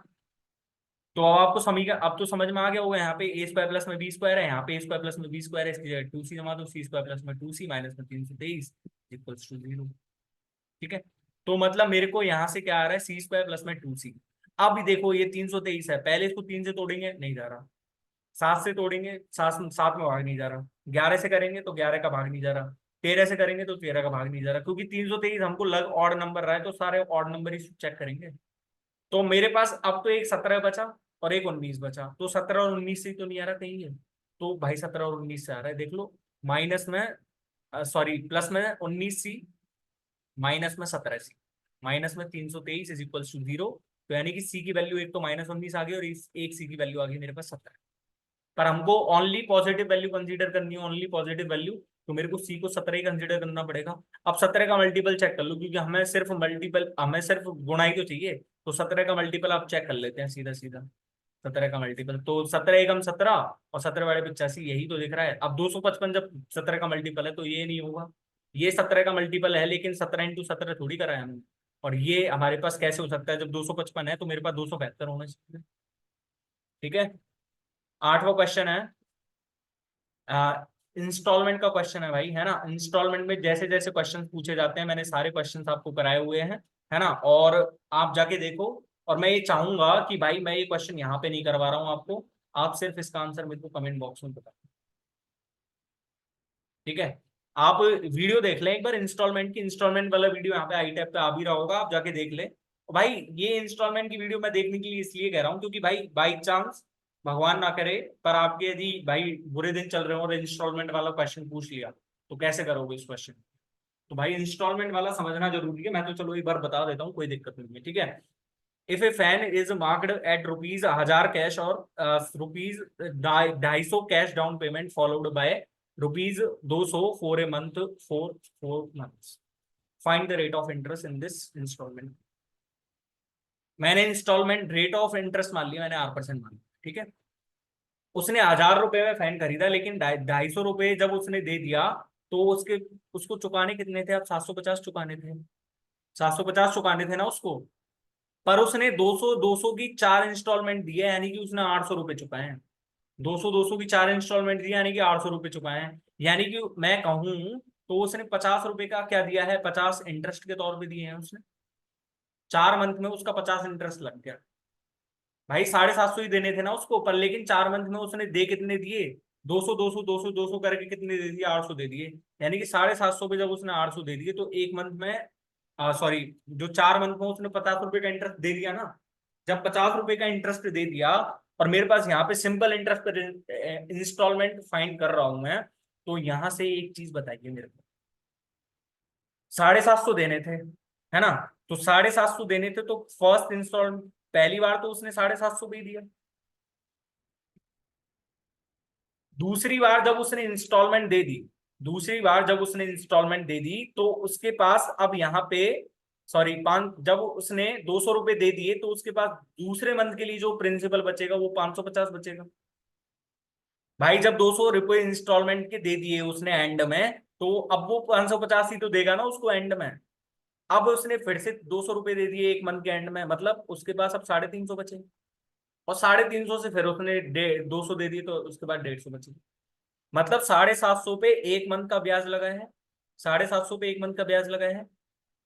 तो अब आपको अब तो समझ में आ गया होगा, यहाँ पे A² प्लस में B² है, यहाँ पे A² प्लस में B² है, इसकी जगह 2C जमा दो, C² प्लस में 2C माइनस में 323 इक्वल्स टू 0। ठीक है, तो मतलब मेरे को यहाँ से क्या आ रहा है, C² प्लस में 2C। अब देखो ये 323 है, पहले इसको 3 से तोड़ेंगे नहीं जा रहा, 7 से तोड़ेंगे, 7 में भाग नहीं जा रहा, 11 से करेंगे तो 11 का भाग नहीं जा रहा, 13 से करेंगे तो 13 का भाग नहीं जा रहा, क्योंकि 323 हमको लग ऑड नंबर रहा है, तो सारे ऑड नंबर ही चेक करेंगे। तो मेरे पास अब तो एक 17 बचा और एक 19 बचा, तो 17 और 19 से तो नहीं आ रहा कहीं है, तो भाई 17 और 19 से आ रहा है, देख लो, माइनस में, सॉरी प्लस में 19C, माइनस में 17C, माइनस में 323 इज इक्वल टू 0। तो यानी कि C की वैल्यू एक तो -19 आ गई, और एक C की वैल्यू आ गई मेरे पास 17। पर हमको ओनली पॉजिटिव वैल्यू कंसीडर करनी है, ओनली पॉजिटिव वैल्यू, तो मेरे को C को 17 ही कंसीडर करना पड़ेगा। अब 17 का मल्टीपल चेक कर लो, क्योंकि हमें सिर्फ गुणाई तो चाहिए, तो 17 का मल्टीपल आप चेक कर लेते हैं सीधा सीधा। 17 का मल्टीपल तो 17 एकम 17, और 17 बड़े 85, यही तो दिख रहा है। अब 255 जब 17 का मल्टीपल है तो ये नहीं होगा, ये 17 का मल्टीपल है, लेकिन 17 × 17 थोड़ी करा है हमने। और ये हमारे पास कैसे हो सकता है, जब 255 है तो मेरे पास 272 होना चाहिए। ठीक है। 8वां क्वेश्चन है, इंस्टॉलमेंट का क्वेश्चन है भाई, है ना। इंस्टॉलमेंट में जैसे जैसे क्वेश्चन पूछे जाते हैं, मैंने सारे क्वेश्चन आपको कराए हुए हैं, है ना। और आप जाके देखो। और मैं ये चाहूंगा कि भाई मैं ये क्वेश्चन यहाँ पे नहीं करवा रहा हूँ आपको, आप सिर्फ इसका आंसर मेरे को कमेंट बॉक्स में बता। ठीक है। आप वीडियो देख लें एक बार इंस्टॉलमेंट की, इंस्टॉलमेंट वाला वीडियो यहाँ पे आई टैब पे आ भी रहा होगा, आप जाके देख लें। भाई ये इंस्टॉलमेंट की वीडियो मैं देखने के लिए इसलिए कह रहा हूँ, क्योंकि भाई बाई चांस, भगवान ना करे, पर आपके यदि भाई बुरे दिन चल रहे हो और इंस्टॉलमेंट वाला क्वेश्चन पूछ लिया, तो कैसे करोगे इस क्वेश्चन। तो भाई इंस्टॉलमेंट वाला समझना जरूरी है, मैं तो चलो एक बार बता देता हूँ, कोई दिक्कत नहीं है। ठीक है। If a fan is marked at ₹1000 cash और ₹250 cash down payment followed by ₹200 for a month for 4 months, find the rate of interest in this instalment. मैंने इंस्टॉलमेंट रेट ऑफ इंटरेस्ट मान लिया, मैंने 8% मान लिया। ठीक है। उसने ₹1000 में फैन खरीदा, लेकिन 250 जब उसने दे दिया, तो उसके उसको चुकाने कितने थे, अब 750 चुकाने थे, 750 चुकाने थे ना उसको। पर उसने 200 की 4 इंस्टॉलमेंट दी है, यानी कि उसने ₹800 चुकाए हैं। 200 की 4 इंस्टॉलमेंट दी, यानी कि ₹800 चुकाए हैं। यानी कि मैं कहूं तो उसने ₹50 का क्या दिया है, 50 इंटरेस्ट के तौर पे दिए हैं उसने। 4 मंथ में उसका 50 इंटरेस्ट लग गया। भाई 750 ही देने थे ना उसको, पर लेकिन 4 मंथ में उसने दे कितने दिए, 200 200 200 200 करके कितने दे दिए, 800 दे दिए। यानी कि 750 पे जब उसने 800 दे दिए, तो एक मंथ में, सॉरी, जो 4 मंथ में उसने ₹50 का इंटरेस्ट दे दिया ना। जब ₹50 का इंटरेस्ट दे दिया, और मेरे पास यहाँ पे सिंपल इंटरेस्ट पर इंस्टॉलमेंट फाइंड कर रहा हूं मैं, तो यहां से एक चीज बताइए मेरे को, 750 देने थे, है ना। तो 750 देने थे, तो फर्स्ट इंस्टॉल, पहली बार तो उसने 750 दे दिया। दूसरी बार जब उसने इंस्टॉलमेंट दे दी, दूसरी बार जब उसने इंस्टॉलमेंट दे दी, तो उसके पास अब यहाँ पे, सॉरी, पांच, जब उसने ₹200 दे दिए, तो उसके पास दूसरे मंथ के लिए जो प्रिंसिपल बचेगा वो 550 बचेगा। भाई जब ₹200 इंस्टॉलमेंट के दे दिए उसने एंड में, तो अब वो 550 ही तो देगा ना उसको एंड में। अब उसने फिर से ₹200 दे दिए एक मंथ के एंड में, मतलब उसके पास अब 350 बचे। और 350 से फिर उसने 200 दे दिए, तो उसके बाद 150 बचे। मतलब 750 पे एक मंथ का ब्याज लगा है, 750 पे एक मंथ का ब्याज लगा है,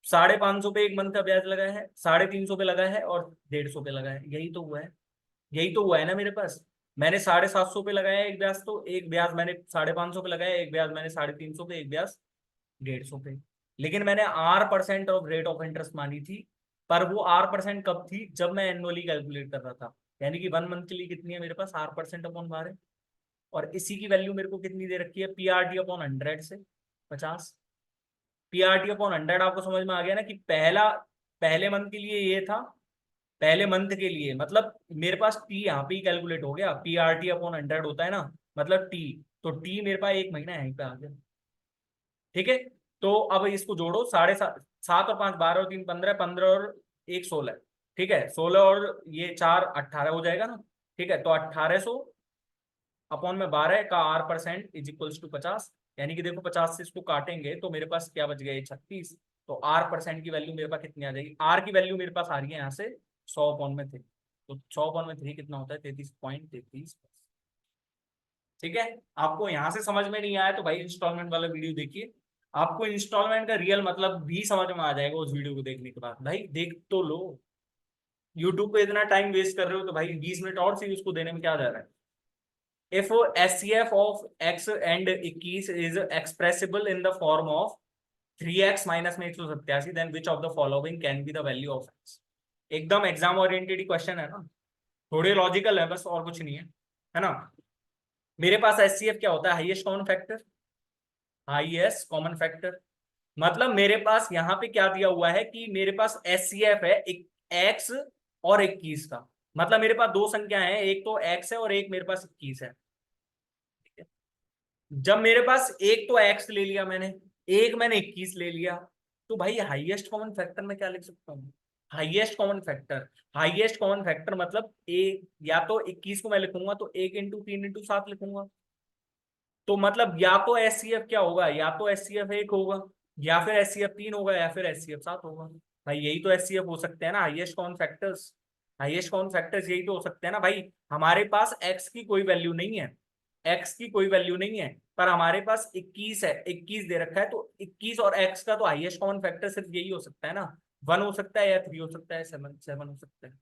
550 पे एक मंथ का ब्याज लगा है, 350 पे लगा है, और 150 पे लगा है। यही तो हुआ है, यही तो हुआ है ना मेरे पास। मैंने 750 पे लगाया एक ब्याज, तो एक ब्याज मैंने 550 पे लगाया, एक ब्याज मैंने 350 पे, एक ब्याज 150 पे। लेकिन मैंने R% of rate of interest मानी थी। पर वो R% कब थी, जब मैं एनुअली कैलकुलेट कर रहा था। यानी कि 1 मंथ के लिए कितनी है मेरे पास, R% अपॉन 12। और इसी की वैल्यू मेरे को कितनी दे रखी है, PRT/100 से 50। PRT/100 आपको समझ में आ गया ना, कि पहले मंथ के लिए ये था, पहले मंथ के लिए, मतलब मेरे पास टी यहाँ पे ही कैलकुलेट हो गया, PRT/100 होता है ना, मतलब टी। तो टी मेरे पास एक महीना यहीं पे आ गया। ठीक है। तो अब इसको जोड़ो, 7.5, 7 और 5 12 और 3 15, 15 और 1 16। ठीक है, 16 और ये 4 18 हो जाएगा ना। ठीक है, तो 1800 अपॉन में 12 का R% इज इक्वल्स टू 50। यानी कि देखो 50 से इसको काटेंगे तो मेरे पास क्या बच गया, 36। तो R% की वैल्यू मेरे पास कितनी आ जाएगी, आर की वैल्यू मेरे पास आ रही है यहाँ से 100/3। तो 100/3 कितना होता है, 33.33। ठीक है। आपको यहाँ से समझ में नहीं आया तो भाई इंस्टॉलमेंट वाला वीडियो देखिए, आपको इंस्टॉलमेंट का रियल मतलब भी समझ में आ जाएगा उस वीडियो को देखने के बाद। भाई देख तो लो, यूट्यूब पे इतना टाइम वेस्ट कर रहे हो, तो भाई 20 मिनट और से उसको देने में क्या जा रहा है। If SCF of x and 21 is expressible in the form of 3x minus में 187, then which of the following can be the value of x। एकदम एग्जाम ओरिएंटेड क्वेश्चन है ना, थोड़े लॉजिकल है बस, और कुछ नहीं है ना। मेरे पास एचसीएफ क्या होता है, highest common factor, highest common factor. मतलब मेरे पास यहाँ पे क्या दिया हुआ है, कि मेरे पास एचसीएफ है एक्स और 21 का। मतलब मेरे पास दो संख्या है, एक तो एक्स है और एक मेरे पास 21 है। जब मेरे पास एक तो एक्स ले लिया मैंने, एक मैंने 21 ले लिया, तो भाई हाईएस्ट कॉमन फैक्टर में क्या लिख सकता हूँ, highest common factor. Highest common factor मतलब एक, या तो 21 को मैं लिखूंगा तो 1 × 3 × 7 लिखूंगा। तो मतलब या तो एचसीएफ क्या होगा, या तो एचसीएफ 1 होगा, या फिर एचसीएफ 3 होगा या फिर एचसीएफ 7 होगा। भाई यही तो एचसीएफ हो सकते हैं ना, highest common factors. Highest common factors यही तो हो सकते हैं ना भाई। हमारे पास एक्स की कोई वैल्यू नहीं है, एक्स की कोई वैल्यू नहीं है, पर हमारे पास 21 है, 21 दे रखा है, तो 21 और एक्स का तो हाईएस्ट कॉमन फैक्टर सिर्फ यही हो सकता है ना। 1 हो सकता है या 3 हो सकता है, 7 7 हो सकता है।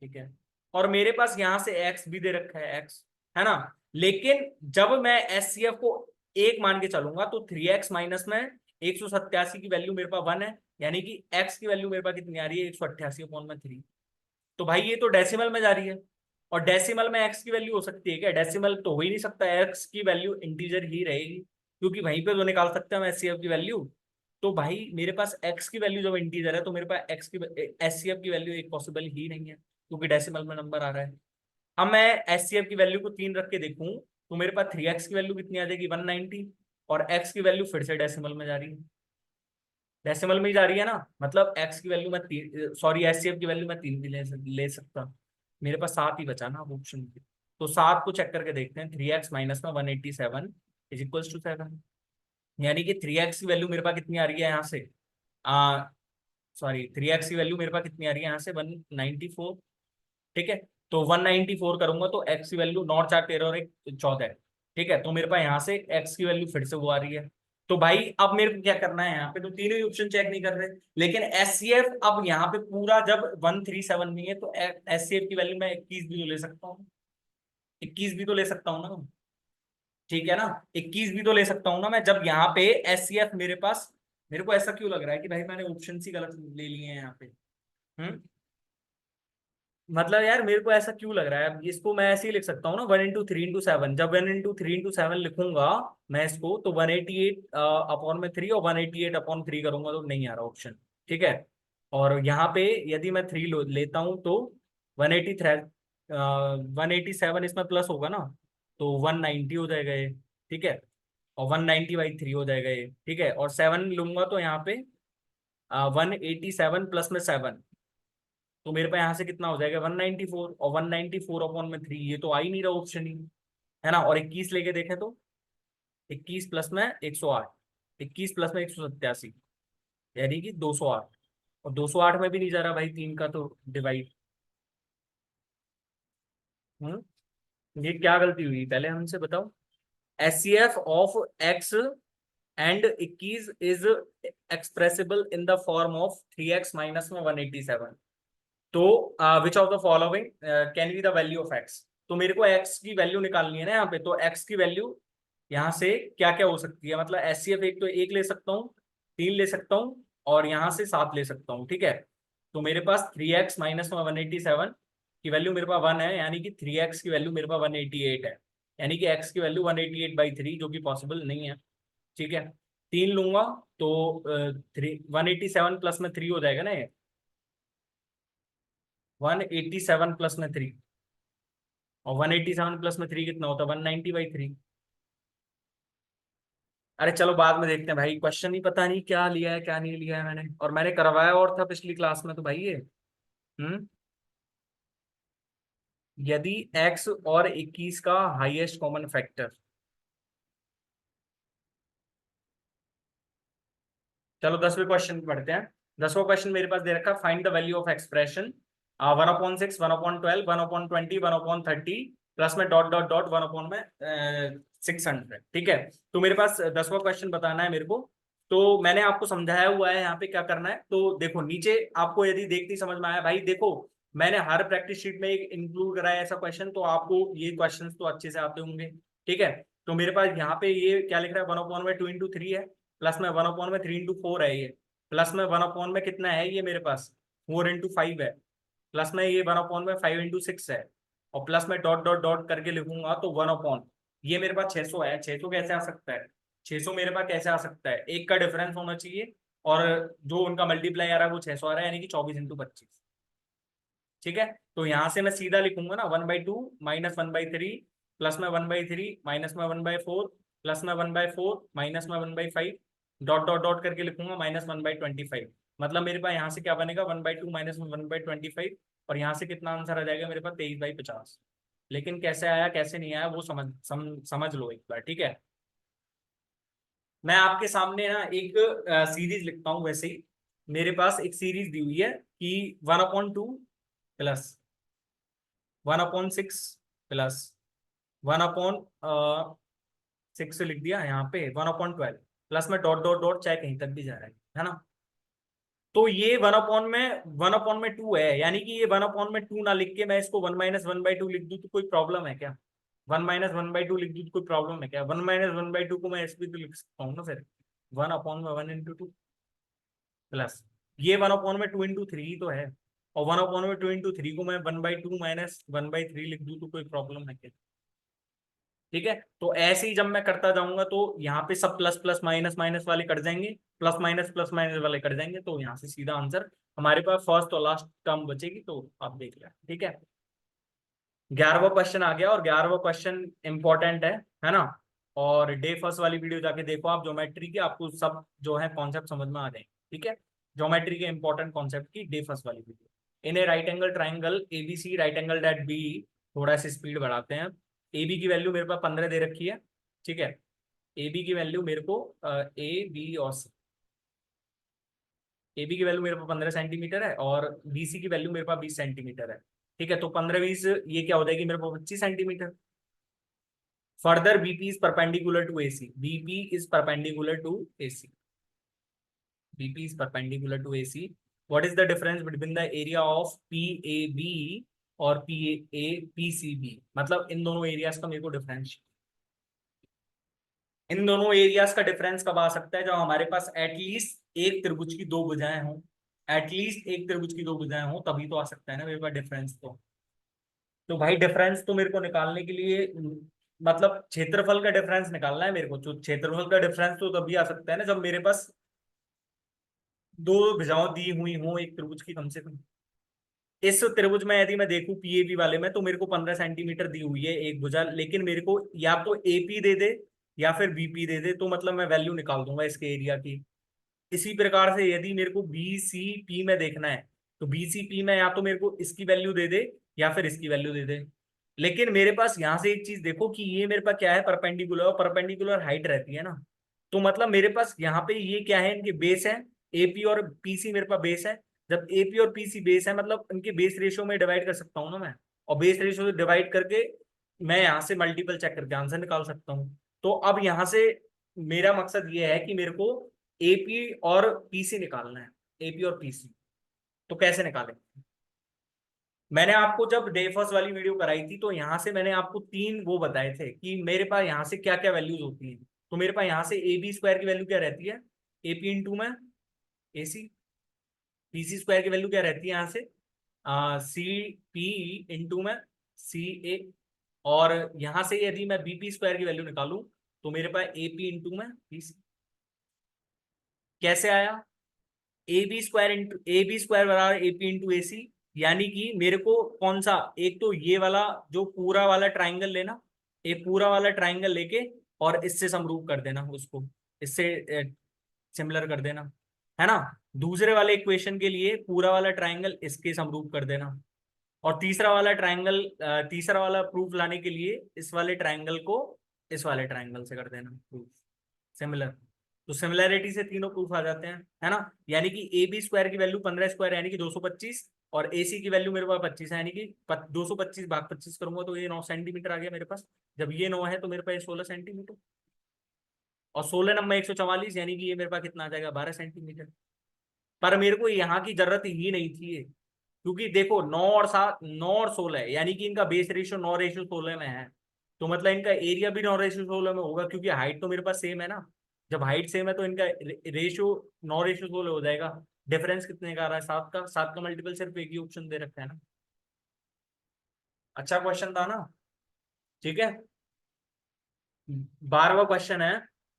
ठीक है। और मेरे पास यहाँ से एक्स भी दे रखा है, एक्स, है ना। लेकिन जब मैं एस सी एफ को एक मान के चलूंगा तो 3x माइनस में 187 की वैल्यू मेरे पास 1 है, यानी कि एक्स की वैल्यू मेरे पास कितनी आ रही है, 188 अपॉन में 3। तो भाई ये तो डेसिमल में जा रही है, और डेसिमल में एक्स की वैल्यू हो सकती है क्या, डेसिमल तो हो ही नहीं सकता, एक्स की वैल्यू इंटीजर ही रहेगी, क्योंकि वहीं पे तो निकाल सकते हैं हम एस सी एफ की वैल्यू। तो भाई मेरे पास एक्स की वैल्यू जब इंटीजर है तो मेरे पास एक्स की एस सी एफ की वैल्यू एक पॉसिबल ही नहीं है, क्योंकि डेसिमल में नंबर आ रहा है। अब मैं एस सी एफ की वैल्यू को 3 रख के देखूं तो मेरे पास 3x की वैल्यू कितनी आ जाएगी, 190, और x की वैल्यू फिर से डेसिमल में जा रही है, डेसिमल में ही जा रही है ना, मतलब x की वैल्यू मैं तीन, सॉरी एस सी एफ की वैल्यू मैं 3 भी ले सकता। मेरे पास 7 ही बचा ना अब ऑप्शन के। तो 7 को चेक करके देखते हैं, 3x माइनस में 187 इज इक्वल टू 7, यानी कि 3x की वैल्यू मेरे पास कितनी आ रही है यहाँ से, आ सॉरी 3x की वैल्यू मेरे पास कितनी आ रही है यहाँ से, 194। ठीक है। तो 194 करूंगा तो x की वैल्यू 9 4 13 और 1 14 है। ठीक है, तो मेरे पास यहाँ से x की वैल्यू फिर से वो आ रही है। तो भाई अब मेरे को क्या करना है, यहाँ पे तो तीनों ही ऑप्शन चेक नहीं कर रहे, लेकिन एस सी एफ अब यहाँ पे पूरा जब 137 नहीं है तो एस सी एफ की वैल्यू मैं 21 भी तो ले सकता हूँ, 21 भी तो ले सकता हूँ ना। ठीक है ना, 21 भी तो ले सकता हूँ ना मैं, जब यहाँ पे एस सी एफ मेरे पास। मेरे को ऐसा क्यों लग रहा है कि भाई मैंने ऑप्शन ही गलत ले लिए हैं यहाँ पे। हम्म। मतलब यार मेरे को ऐसा क्यों लग रहा है, अब इसको मैं ऐसे ही लिख सकता हूँ ना, 1 इंटू 3 इंटू 7, जब 1 इंटू 3 इंटू 7 लिखूंगा मैं इसको, तो 188 अपॉन में 3, और 188 अपॉन 3 करूंगा तो नहीं आ रहा ऑप्शन। ठीक है। और यहाँ पे यदि मैं 3 लेता हूँ तो 183, 187 इसमें प्लस होगा ना, तो 190 हो जाएगा ये। ठीक है। और 190/3 हो जाएगा ये। ठीक है, और 7 लूंगा तो यहाँ पे 187 प्लस में 7, तो मेरे पास यहाँ से कितना हो जाएगा, 194, और 194 अपॉन में 3, ये तो आ ही नहीं रहा ऑप्शन ही, है ना। और 21 लेके देखें तो 21 प्लस में 108, 21 प्लस में 187, यानी कि 208, और 208 में भी नहीं जा रहा भाई 3 का तो डिवाइड। ये क्या गलती हुई पहले हमसे बताओ। H C F of X and 21 is expressible in the form of 3x minus में 187। तो which of the following can be the value of X. तो मेरे को एक्स की वैल्यू निकालनी है ना यहाँ पे, तो एक्स की वैल्यू यहाँ से क्या क्या हो सकती है, मतलब एस सी एफ एक तो एक ले सकता हूँ, 3 ले सकता हूँ, और यहाँ से 7 ले सकता हूँ। ठीक है। तो मेरे पास 3x माइनस में 187 की वैल्यू मेरे पास 1 है, यानी कि 3x की वैल्यू मेरे पास 188 है, यानी कि x की वैल्यू 188/3, जो कि पॉसिबल नहीं है। ठीक है। 3 लूंगा तो 187 प्लस में 3 हो जाएगा ना ये, 187 प्लस में 3, और 187 प्लस में 3 कितना होता है, 190/3। अरे चलो बाद में देखते हैं भाई, क्वेश्चन ही पता नहीं क्या लिया है क्या नहीं लिया है मैंने, और मैंने करवाया और था पिछली क्लास में तो भाई ये। हम्म। यदि x और 21 का हाईएस्ट कॉमन फैक्टर। चलो 10वें क्वेश्चन पढ़ते हैं। 10वां क्वेश्चन मेरे पास दे रखा, find the value of expression 1/6, 1/12, 1/20, 1/30, plus में डॉट डॉट डॉट 1 में 600। ठीक है। तो मेरे पास 10वां क्वेश्चन बताना है मेरे को। तो मैंने आपको समझाया हुआ है यहाँ पे क्या करना है, तो देखो नीचे आपको यदि देखते ही समझ में आया भाई, देखो मैंने हर प्रैक्टिस शीट में एक इंक्लूड कराया ऐसा क्वेश्चन, तो आपको ये क्वेश्चन तो अच्छे से आते होंगे। ठीक है। तो मेरे पास यहाँ पे ये क्या लिख रहा है, 1/2 इंटू 3 है, प्लस में 1/3 इंटू 4 है ये, प्लस में 1/में कितना है ये मेरे पास, 4 इंटू 5 है, प्लस में ये 1/5 इंटू 6 है, और प्लस में डॉट डॉट डॉट करके लिखूंगा तो 1/, ये मेरे पास 600 है। 600 कैसे आ सकता है, 600 मेरे पास कैसे आ सकता है, एक का डिफरेंस होना चाहिए, और जो उनका मल्टीप्लाई आ रहा है वो 600 आ रहा है, यानी कि 24 इंटू 25। ठीक है। तो यहां से मैं सीधा लिखूंगा ना, 1/2 माइनस 1/3, प्लस में 1/3 माइनस में 1/4, प्लस में 1/4 माइनस में 1/5, डॉट डॉट डॉट करके लिखूंगा -1/25। मतलब मेरे पास यहाँ से क्या बनेगा, 1/2 माइनस 1/25, और यहाँ से कितना आंसर आ जाएगा मेरे पास, 23/50। लेकिन कैसे आया कैसे नहीं आया वो समझ लो एक बार। ठीक है। मैं आपके सामने ना एक सीरीज लिखता हूँ वैसे ही। मेरे पास एक सीरीज दी हुई है कि 1/2 प्लस 1/6 प्लस 1/6 लिख दिया यहाँ पे, 1/12 प्लस में डॉट डॉट डॉट, चाहे कहीं तक भी जा रहा है ना। तो ये 1/2 है, यानी कि ये 1/2 ना लिख के मैं इसको 1 - 1/2 लिख दूं तो कोई प्रॉब्लम है क्या? 1 - 1/2 लिख दूं तो कोई प्रॉब्लम है क्या? 1 - 1/2 को मैं ऐसे भी तो लिख सकता हूँ ना फिर, 1/1 प्लस ये 1/2 × 3 ही तो है, और 1/2 × 3 को मैं 1/2 - 1/3 लिख दूं तो कोई प्रॉब्लम है क्या? ठीक है, तो ऐसे ही जब मैं करता जाऊंगा तो यहाँ पे सब प्लस प्लस माइनस माइनस वाले कट जाएंगे, प्लस माइनस वाले कट जाएंगे, तो यहाँ से सीधा आंसर हमारे पास फर्स्ट और लास्ट टर्म बचेगी, तो आप देख लें। ठीक है, 11वां क्वेश्चन आ गया, और 11वां क्वेश्चन इंपॉर्टेंट है ना। और डे फर्स्ट वाली वीडियो जाके देखो आप ज्योमेट्री की, आपको सब जो है कॉन्सेप्ट समझ में आ जाएंगे। ठीक है, ज्योमेट्री के इंपॉर्टेंट कॉन्सेप्ट की डे फर्स्ट वाली video. In a right angle triangle ABC, right angle at B, थोड़ा सा स्पीड बढ़ाते हैं। ए बी की वैल्यू मेरे पास 15 दे रखी है। ठीक है, ए बी की वैल्यू मेरे को ए बी और ए बी की वैल्यू मेरे पास 15 सेंटीमीटर है, और बी सी की वैल्यू मेरे पास 20 सेंटीमीटर है। ठीक है, तो 15 - 20 ये क्या हो जाएगी मेरे पास 25 centimetre. Further BP is perpendicular to AC, BP is perpendicular to AC, BP is perpendicular to AC. What is the difference between the area of P A B और P A P C B? मतलब इन दोनों areas का मेरे को difference, इन दोनों areas का difference कब आ सकता है? जब हमारे पास एटलीस्ट एक त्रिभुज की दो भुजाएं हों, एटलीस्ट एक त्रिभुज की दो भुजाएं हों, तभी तो आ सकता है ना मेरे पास डिफरेंस। तो भाई डिफरेंस तो मेरे को निकालने के लिए मतलब क्षेत्रफल का डिफरेंस निकालना है मेरे को। तो क्षेत्रफल का डिफरेंस तो तभी आ सकता है ना जब मेरे पास दो भुजाएं दी हुई हों एक त्रिभुज की कम से कम। इस त्रिभुज में यदि मैं देखूं पीएबी वाले में, तो मेरे को 15 सेंटीमीटर दी हुई है एक भुजा, लेकिन मेरे को या तो एपी दे दे या फिर बीपी दे दे, तो मतलब मैं वैल्यू निकाल दूंगा इसके एरिया की। इसी प्रकार से यदि मेरे को बी सी पी में देखना है, तो बी सी पी में या तो मेरे को इसकी वैल्यू दे दे या फिर इसकी वैल्यू दे दे। लेकिन मेरे पास यहां से एक चीज देखो कि ये मेरे पास क्या है, परपेंडिकुलर, और परपेंडिकुलर हाइट रहती है ना। तो मतलब मेरे पास यहाँ पे ये क्या है, इनके बेस है, एपी और पीसी मेरे पास बेस है। जब एपी और पीसी बेस है, मतलब इनके बेस रेशियो में डिवाइड कर सकता हूँ ना मैं, और बेस रेशियो से डिवाइड करके मैं यहाँ से मल्टीपल चेक करके आंसर निकाल सकता हूँ। तो अब यहाँ से मेरा मकसद ये है कि मेरे को एपी और पीसी निकालना है, एपी और पीसी। तो कैसे निकालें? मैंने आपको जब डे फर्स्ट वाली वीडियो कराई थी, तो यहां से मैंने आपको तीन वो बताए थे कि मेरे पास यहाँ से क्या क्या वैल्यूज होती हैं। तो मेरे पास यहाँ से ए बी स्क्वायर की वैल्यू क्या रहती है, एपी इंटू में एसी। पीसी स्क्वायर की वैल्यू क्या रहती है यहाँ से, सी पी इंटू में सी ए। और यहां से यदि मैं बीपी स्क्वायर की वैल्यू निकालूं, तो मेरे पास एपी इंटू में पीसी। कैसे आया? ए बी स्क्वायर बराबर एपी इंटू ए सी। यानी कि मेरे को कौन सा, एक तो ये वाला जो पूरा वाला ट्राइंगल लेना, एक पूरा वाला ट्राइंगल लेके और इससे समरूप कर देना उसको, इससे सिमिलर कर देना, है ना। दूसरे वाले इक्वेशन के लिए पूरा वाला ट्राइंगल इसके समरूप कर देना, और तीसरा वाला ट्राइंगल, तीसरा वाला प्रूफ लाने के लिए इस वाले ट्राइंगल को इस वाले ट्राइंगल से कर देना प्रूफ सिमिलर। तो सिमिलैरिटी से तीनों प्रूफ आ जाते हैं, है ना। यानी कि ए बी स्क्वायर की वैल्यू 15 स्क्वायर यानी कि 225, और ए सी की वैल्यू मेरे पास 25 है, यानी कि 225 भाग 25 करूंगा तो ये 9 सेंटीमीटर आ गया मेरे पास। जब ये 9 है तो मेरे पास 16 सेंटीमीटर, और 16 × 144 यानी कि ये मेरे पास कितना आ जाएगा, 12 सेंटीमीटर। पर मेरे को यहाँ की जरूरत ही नहीं थी ये, क्योंकि देखो 9 और 7, 9 और 16 यानी कि इनका बेस रेशियो 9:16 में है। तो मतलब इनका एरिया भी 9:16 में होगा, क्योंकि हाइट तो मेरे पास सेम है ना। जब हाइट सेम है तो इनका रेशियो 9:16 हो जाएगा। डिफरेंस कितने का आ रहा है, 7 का। 7 का मल्टीपल सिर्फ एक ही ऑप्शन दे रखा है ना। अच्छा क्वेश्चन था ना। ठीक है, 12वां क्वेश्चन है।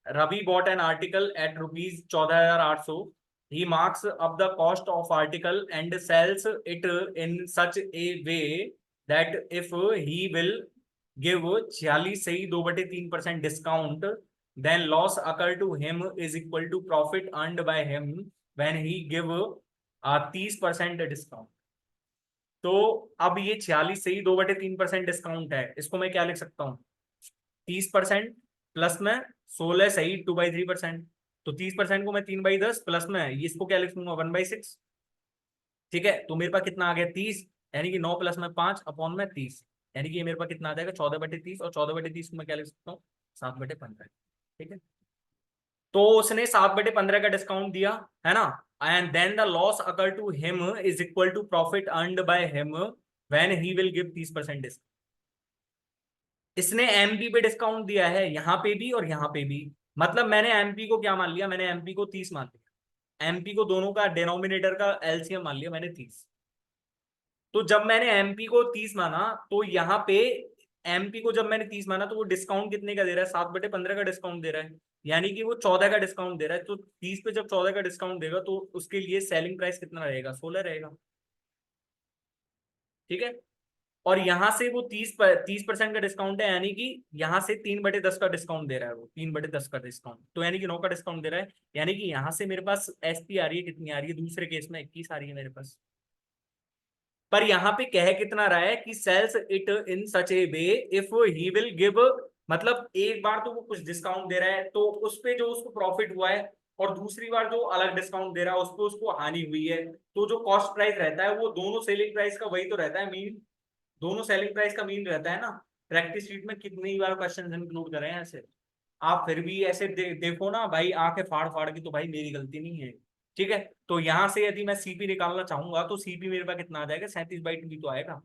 Ravi bought an article at ₹14,800। He marks up the cost of article and sells it in such a way that if he will give 46 सही 2/3% discount, then loss occur to him is equal to profit earned by him when he give a 30% discount. तो अब ये 46 सही 2/3% discount है, इसको मैं क्या लिख सकता हूँ, 30%। प्लस में 16 सही 2/3%। तो 30% को मैं 3/10 प्लस में इसको क्या लिखूंगा 1/6। ठीक है, तो मेरे पास कितना आ गया 30, यानी कि 9 प्लस में 5 अपॉन में 30, यानी कि ये मेरे पास कितना आ जाएगा 14/30। और 14/30 को मैं क्या लिख सकता हूँ 7/15। ठीक है, तो उसने 7/15 का डिस्काउंट दिया है ना। And then the loss occur to him is equal to profit earned by him when he will give 30% discount. इसने एमपी पे डिस्काउंट दिया है, यहां पे भी और यहां पे भी। मतलब मैंने एमपी को क्या मान लिया, मैंने एमपी को 30 मान लिया, एमपी को दोनों का डिनोमिनेटर का एलसीएम मान लिया मैंने 30। तो जब मैंने एमपी को 30 माना तो यहाँ पे एमपी को जब मैंने 30 माना तो वो डिस्काउंट कितने का दे रहा है 7/15 का डिस्काउंट दे रहा है, यानी कि वो 14 का डिस्काउंट दे रहा है। तो 30 पे जब 14 का डिस्काउंट देगा तो उसके लिए सेलिंग प्राइस कितना रहेगा 16 रहेगा। ठीक है, और यहां से वो 30% का डिस्काउंट है, यानी कि यहां से 3/10 का डिस्काउंट दे रहा है वो 3/10 का डिस्काउंट, तो यानी कि 9 का डिस्काउंट दे रहा है। यानी कि यहां से मेरे पास एसपी आ रही है, कितनी आ रही है दूसरे केस में 21 आ रही है मेरे पास। पर यहां पे कह कितना रहा है कि sells it in such a way if he will give, मतलब एक बार तो वो कुछ डिस्काउंट दे रहा है तो उस पे जो उसको प्रॉफिट हुआ है, और दूसरी बार जो अलग डिस्काउंट दे रहा है उस पे उसको हानि हुई है। तो जो कॉस्ट प्राइस रहता है वो दोनों सेलिंग प्राइस का वही तो रहता है मीन, दोनों सेलिंग प्राइस का मीन रहता है ना। प्रैक्टिस शीट में कितनी बार क्वेश्चन इंक्लूड करे हैं ऐसे, आप फिर भी ऐसे देखो ना भाई, आंखें फाड़ फाड़ की, तो भाई मेरी गलती नहीं है। ठीक है, तो यहां से यदि मैं सीपी निकालना चाहूंगा तो सीपी मेरे पास कितना आ जाएगा 37/2 ही तो आएगा,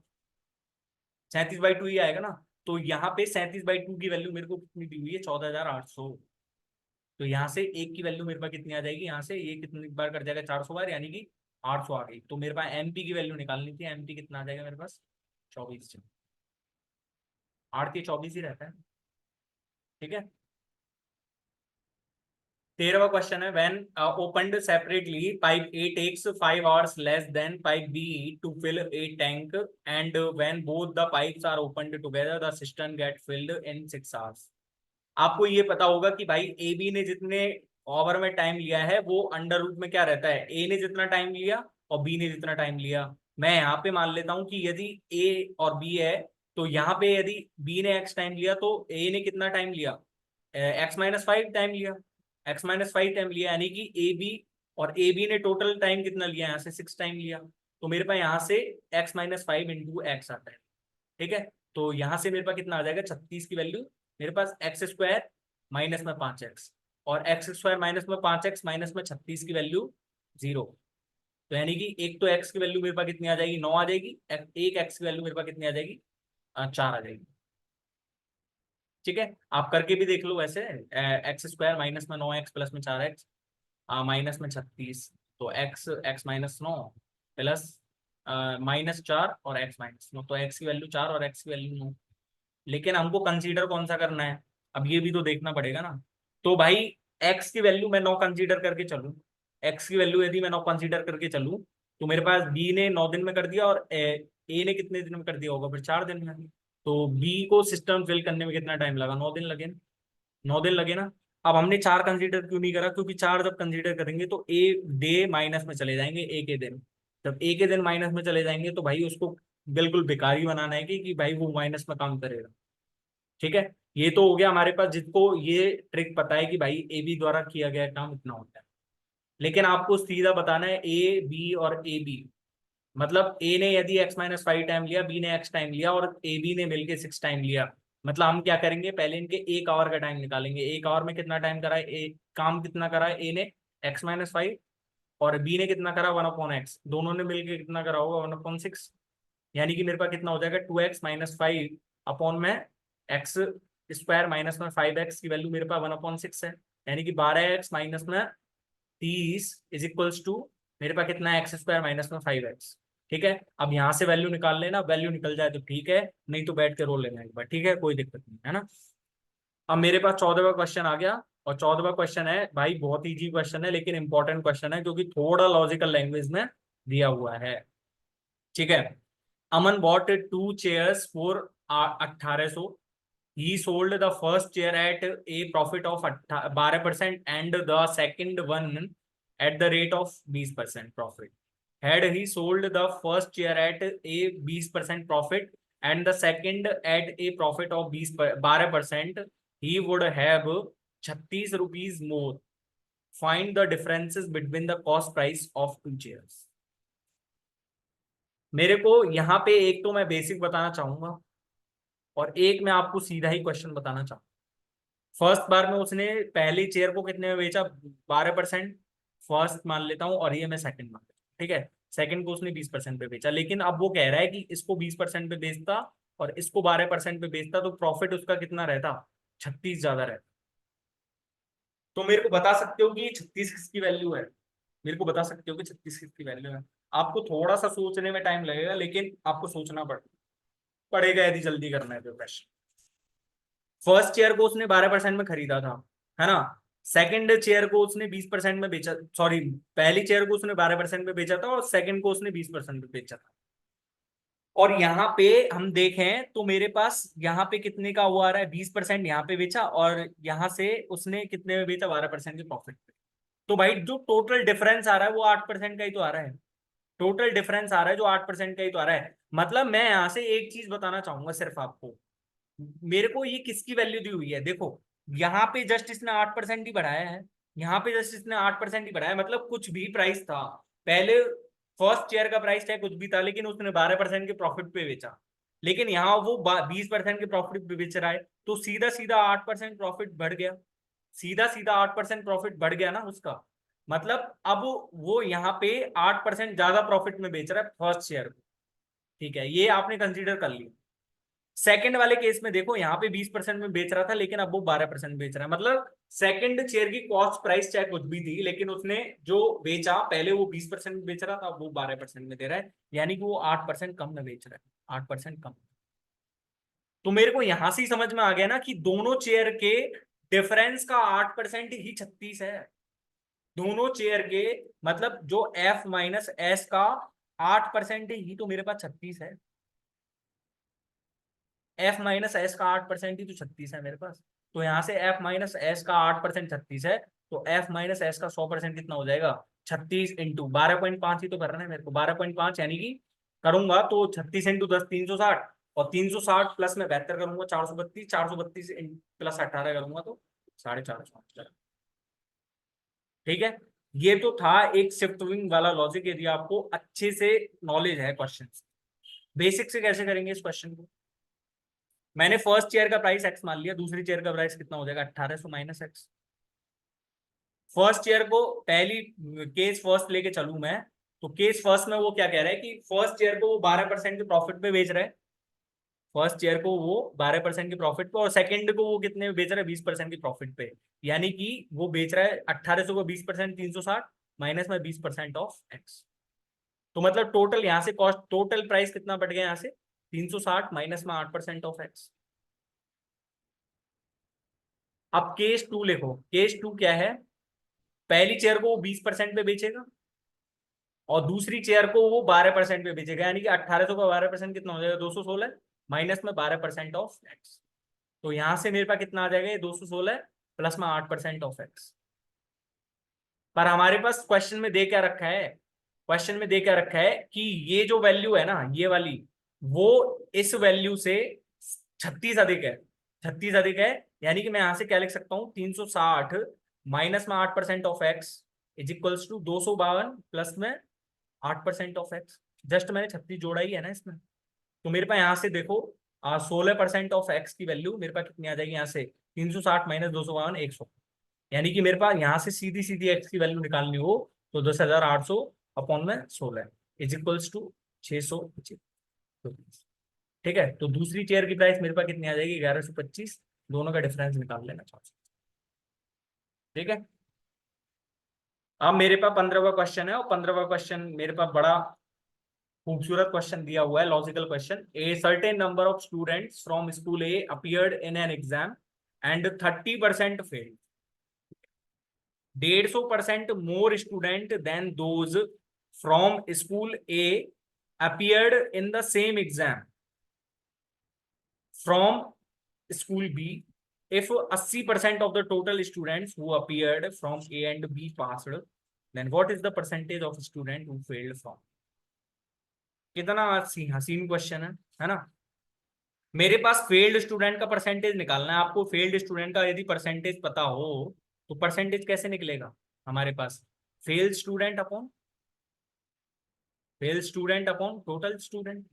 37/2 ही आएगा ना। तो यहाँ पे 37/2 की वैल्यू मेरे को कितनी दी हुई है 14,800। तो यहाँ से एक की वैल्यू मेरे पास कितनी आ जाएगी, यहाँ से ये कितनी बार कर जाएगा 400 बार, यानी कि 800 आ गई। तो मेरे पास एमपी की वैल्यू निकालनी थी, एमपी कितना आ जाएगा मेरे पास 24, 8 के 24 ही रहता है। ठीक है, 13वां क्वेश्चन है when opened separately pipe A takes 5 hours less than pipe B to fill a tank and when both the pipes are opened together the system get filled in 6 hours। आपको ये पता होगा कि भाई ए बी ने जितने over में time लिया है वो अंडर रूट में क्या रहता है, ए ने जितना टाइम लिया और बी ने जितना टाइम लिया। मैं यहाँ पे मान लेता हूं कि यदि ए और बी है, तो यहाँ पे यदि बी ने एक्स टाइम लिया तो ए ने कितना टाइम लिया x-5 टाइम लिया, x-5 टाइम लिया, यानी कि ए बी और ए बी ने टोटल टाइम कितना लिया यहाँ से 6 टाइम लिया। तो मेरे पास यहाँ से x-5 इंटू एक्स आता है। ठीक है, तो यहां से मेरे पास कितना आ जाएगा 36 की वैल्यू, मेरे पास x² माइनस में 5x, और x² माइनस में 5x माइनस में 36 की वैल्यू 0। तो यानी कि एक तो x की वैल्यू मेरे पास कितनी आ जाएगी 9 आ जाएगी, एक x की वैल्यू मेरे पास कितनी आ जाएगी 4 आ जाएगी। ठीक है, आप करके भी देख लो वैसे, x² माइनस में 9x प्लस में 4x माइनस में 36, तो x -9 प्लस -4 और x-9, तो x की वैल्यू 4 और x की वैल्यू 9। लेकिन हमको कंसीडर कौन सा करना है, अब ये भी तो देखना पड़ेगा ना। तो भाई x की वैल्यू मैं 9 कंसीडर करके चलूं, x की वैल्यू यदि मैं 9 कंसीडर करके चलूं तो मेरे पास b ने 9 दिन में कर दिया और a ने कितने दिन में कर दिया होगा फिर 4 दिन में। तो b को सिस्टम फिल करने में कितना टाइम लगा 9 दिन लगे, 9 दिन लगे ना। अब हमने 4 कंसीडर क्यों नहीं करा, क्योंकि 4 जब कंसीडर करेंगे तो ए डे माइनस में चले जाएंगे, ए के दिन। जब ए के दिन माइनस में चले जाएंगे तो भाई उसको बिल्कुल बेकार ही बनाना है कि भाई वो माइनस में काम करेगा। ठीक है, ये तो हो गया हमारे पास जिसको ये ट्रिक पता है कि भाई ए बी द्वारा किया गया काम इतना होता है। लेकिन आपको सीधा बताना है ए बी और ए बी, मतलब ए ने यदि x-5 टाइम लिया, बी ने x टाइम लिया और ए बी ने मिलके 6 टाइम लिया, मतलब हम क्या करेंगे पहले इनके 1 आवर का टाइम निकालेंगे। 1 आवर में कितना टाइम करा है काम कितना करा है ए ने x-5, और बी ने कितना करा 1/x, दोनों ने मिलके कितना करा होगा 1/6। यानी कि मेरे पास कितना हो जाएगा 2x-5 अपॉन में x² माइनस में 5x की वैल्यू मेरे पास 1/6 है, यानी कि 12x माइनस में 30 इज इक्वल्स टू मेरे पास कितना है x² माइनस में 5x। ठीक है, अब यहां से वैल्यू निकाल लेना, वैल्यू निकल जाए तो ठीक है, नहीं तो बैठ के रोल लेना एक बार, ठीक है कोई दिक्कत नहीं है ना। अब मेरे पास 14वां क्वेश्चन आ गया, और 14वां क्वेश्चन है भाई बहुत इजी क्वेश्चन है लेकिन इंपॉर्टेंट क्वेश्चन है क्योंकि थोड़ा लॉजिकल लैंग्वेज में दिया हुआ है। ठीक है, Aman bought 2 chairs for 1800, he sold the first chair at a profit of 12% and the second one at the rate of 20% profit। Had he sold the first chair at a 20% profit and the second at a profit of 12%, he would have 36 rupees more. Find the differences between the cost price of two chairs. मेरे को यहाँ पे एक तो मैं basic बताना चाहूंगा और एक मैं आपको सीधा ही क्वेश्चन बताना चाहूंगा। फर्स्ट बार में उसने पहली चेयर को कितने में बेचा? 12%। फर्स्ट मान लेता हूँ और ये मैं सेकंड मान लेता हूँ, ठीक है। सेकंड को उसने 20% पे बेचा, लेकिन अब वो कह रहा है कि इसको 20% पे बेचता और इसको 12% पे बेचता तो प्रॉफिट उसका कितना रहता? 36 ज्यादा रहता। तो मेरे को बता सकते हो कि ये 36 किसकी वैल्यू है? मेरे को बता सकते हो कि 36 किसकी वैल्यू है? आपको थोड़ा सा सोचने में टाइम लगेगा, लेकिन आपको सोचना पड़ेगा यदि जल्दी करना है तो क्वेश्चन। फर्स्ट चेयर को उसने 12% में खरीदा था, है ना। सेकंड चेयर को उसने 20% में बेचा, सॉरी, पहली चेयर को उसने 12% में बेचा था और सेकंड को उसने 20% में बेचा था। और यहाँ पे हम देखें तो मेरे पास यहाँ पे कितने का वो आ रहा है? 20% यहाँ पे बेचा और यहाँ से उसने कितने में बेचा? 12% के प्रॉफिट पे। तो भाई जो टोटल डिफरेंस आ रहा है वो 8% का ही तो आ रहा है। टोटल डिफरेंस आ रहा है जो 8% का ही तो आ रहा है। मतलब मैं यहाँ से एक चीज बताना चाहूंगा सिर्फ आपको, मेरे को ये किसकी वैल्यू दी हुई है? देखो, यहाँ पे जस्ट इसने 8% ही बढ़ाया है, यहाँ पे जस्ट इसने 8% ही बढ़ाया, मतलब कुछ भी प्राइस था पहले, फर्स्ट चेयर का प्राइस चाहे कुछ भी था, लेकिन उसने 12% के प्रॉफिट पे बेचा। लेकिन यहाँ वो 20% के प्रॉफिट पे बेच रहा है, तो सीधा सीधा 8% प्रॉफिट बढ़ गया। सीधा सीधा 8% प्रॉफिट बढ़ गया ना उसका। मतलब अब वो यहाँ पे 8% ज्यादा प्रॉफिट में बेच रहा है फर्स्ट शेयर को, ठीक है, ये आपने कंसीडर कर लिया। सेकंड वाले केस में देखो, यहाँ पे 20% में बेच रहा था लेकिन अब वो 12% बेच रहा है, मतलब सेकंड चेयर की कॉस्ट प्राइस चाहे कुछ भी थी, लेकिन उसने जो बेचा पहले वो 20% में बेच रहा था, अब वो 12% में दे रहा है, यानी कि वो 8% कम में बेच रहा है, 8% कम। तो मेरे को यहां से ही समझ में आ गया ना कि दोनों चेयर के डिफरेंस का 8% ही 36 है। दोनों चेयर के, मतलब जो एफ माइनस एस का 8% ही तो मेरे पास 36 है। एफ माइनस एस का 8% ही तो 36 है मेरे पास। तो यहां से एफ माइनस एस का 8% 36 है, तो एफ माइनस एस का 100% कितना हो जाएगा? 36 इंटू 12.5 ही तो करना है मेरे को, 12.5, यानी कि करूंगा तो 36 इंटू 10 360, और 360 प्लस में 72 करूंगा 432, 432 प्लस 18 करूंगा तो 450। ठीक है। ये तो था एक शिफ्ट विंग वाला लॉजिक, यदि आपको अच्छे से नॉलेज है क्वेश्चन। बेसिक से कैसे करेंगे इस क्वेश्चन को? मैंने फर्स्ट चेयर का प्राइस एक्स मान लिया, दूसरी चेयर का प्राइस कितना हो जाएगा? 1800 माइनस एक्स। फर्स्ट चेयर को पहली केस फर्स्ट लेके चलूं मैं, तो केस फर्स्ट में वो क्या कह रहा है कि फर्स्ट चेयर को वो 12% के प्रॉफिट पे बेच रहा है। फर्स्ट चेयर को वो 12% के प्रॉफिट पे, और सेकंड को वो कितने में बेच रहा है? 20% के प्रॉफिट पे। यानी कि वो बेच रहा है 1800 को 20%, 360 माइनस में 20% ऑफ एक्स। तो मतलब टोटल यहां से कॉस्ट, टोटल प्राइस कितना बढ़ गया यहां से? 360 माइनस में 8% ऑफ एक्स। अब केस टू लिखो। केस टू क्या है? पहली चेयर को वो 20% पे बेचेगा और दूसरी चेयर को वो 12% पे बेचेगा, यानी कि 1800 का 12% कितना हो जाएगा? 216 माइनस में 12% ऑफ एक्स। तो यहां से मेरे पास कितना आ जाएगा? ये 216 प्लस में 8% ऑफ एक्स। पर हमारे पास क्वेश्चन में दे क्या रखा है? क्वेश्चन में दे क्या रखा है कि ये जो वैल्यू है ना, ये वाली, वो इस वैल्यू से 36 अधिक है। 36 अधिक है, यानी कि मैं यहां से क्या लिख सकता हूँ? 360 माइनस में 8% of X is equals to 252 plus में 8% ऑफ एक्स। जस्ट मैंने 36 जोड़ा ही है ना इसमें। तो मेरे पास यहाँ से देखो, 16% ऑफ एक्स की वैल्यू मेरे पास कितनी आ जाएगी? यहाँ से 360 माइनस 252 100, यानी कि मेरे पास यहाँ से सीधी सीधी एक्स की वैल्यू निकालनी हो तो 10,800 अपॉन में 16 इज इक्वल्स टू 625। ठीक है। तो दूसरी चेयर की प्राइस मेरे पास कितनी आ जाएगी? 1125। दोनों का डिफरेंस निकाल लेना चाहते। ठीक है। अब मेरे पास 15वां क्वेश्चन है, और 15वां क्वेश्चन मेरे पास बड़ा खूबसूरत क्वेश्चन दिया हुआ है, logical question. A certain number of students from school A appeared in an exam and 30% failed. 150% more student than those from school A appeared in the same exam from school B. If 80% of the total students who appeared from A and B passed, then what is the percentage of student who failed from? कितना हसीन question है ना। मेरे पास failed student का percentage निकालना है आपको। Failed student का यदि परसेंटेज पता हो तो परसेंटेज कैसे निकलेगा हमारे पास? Fail student upon fail student upon total student.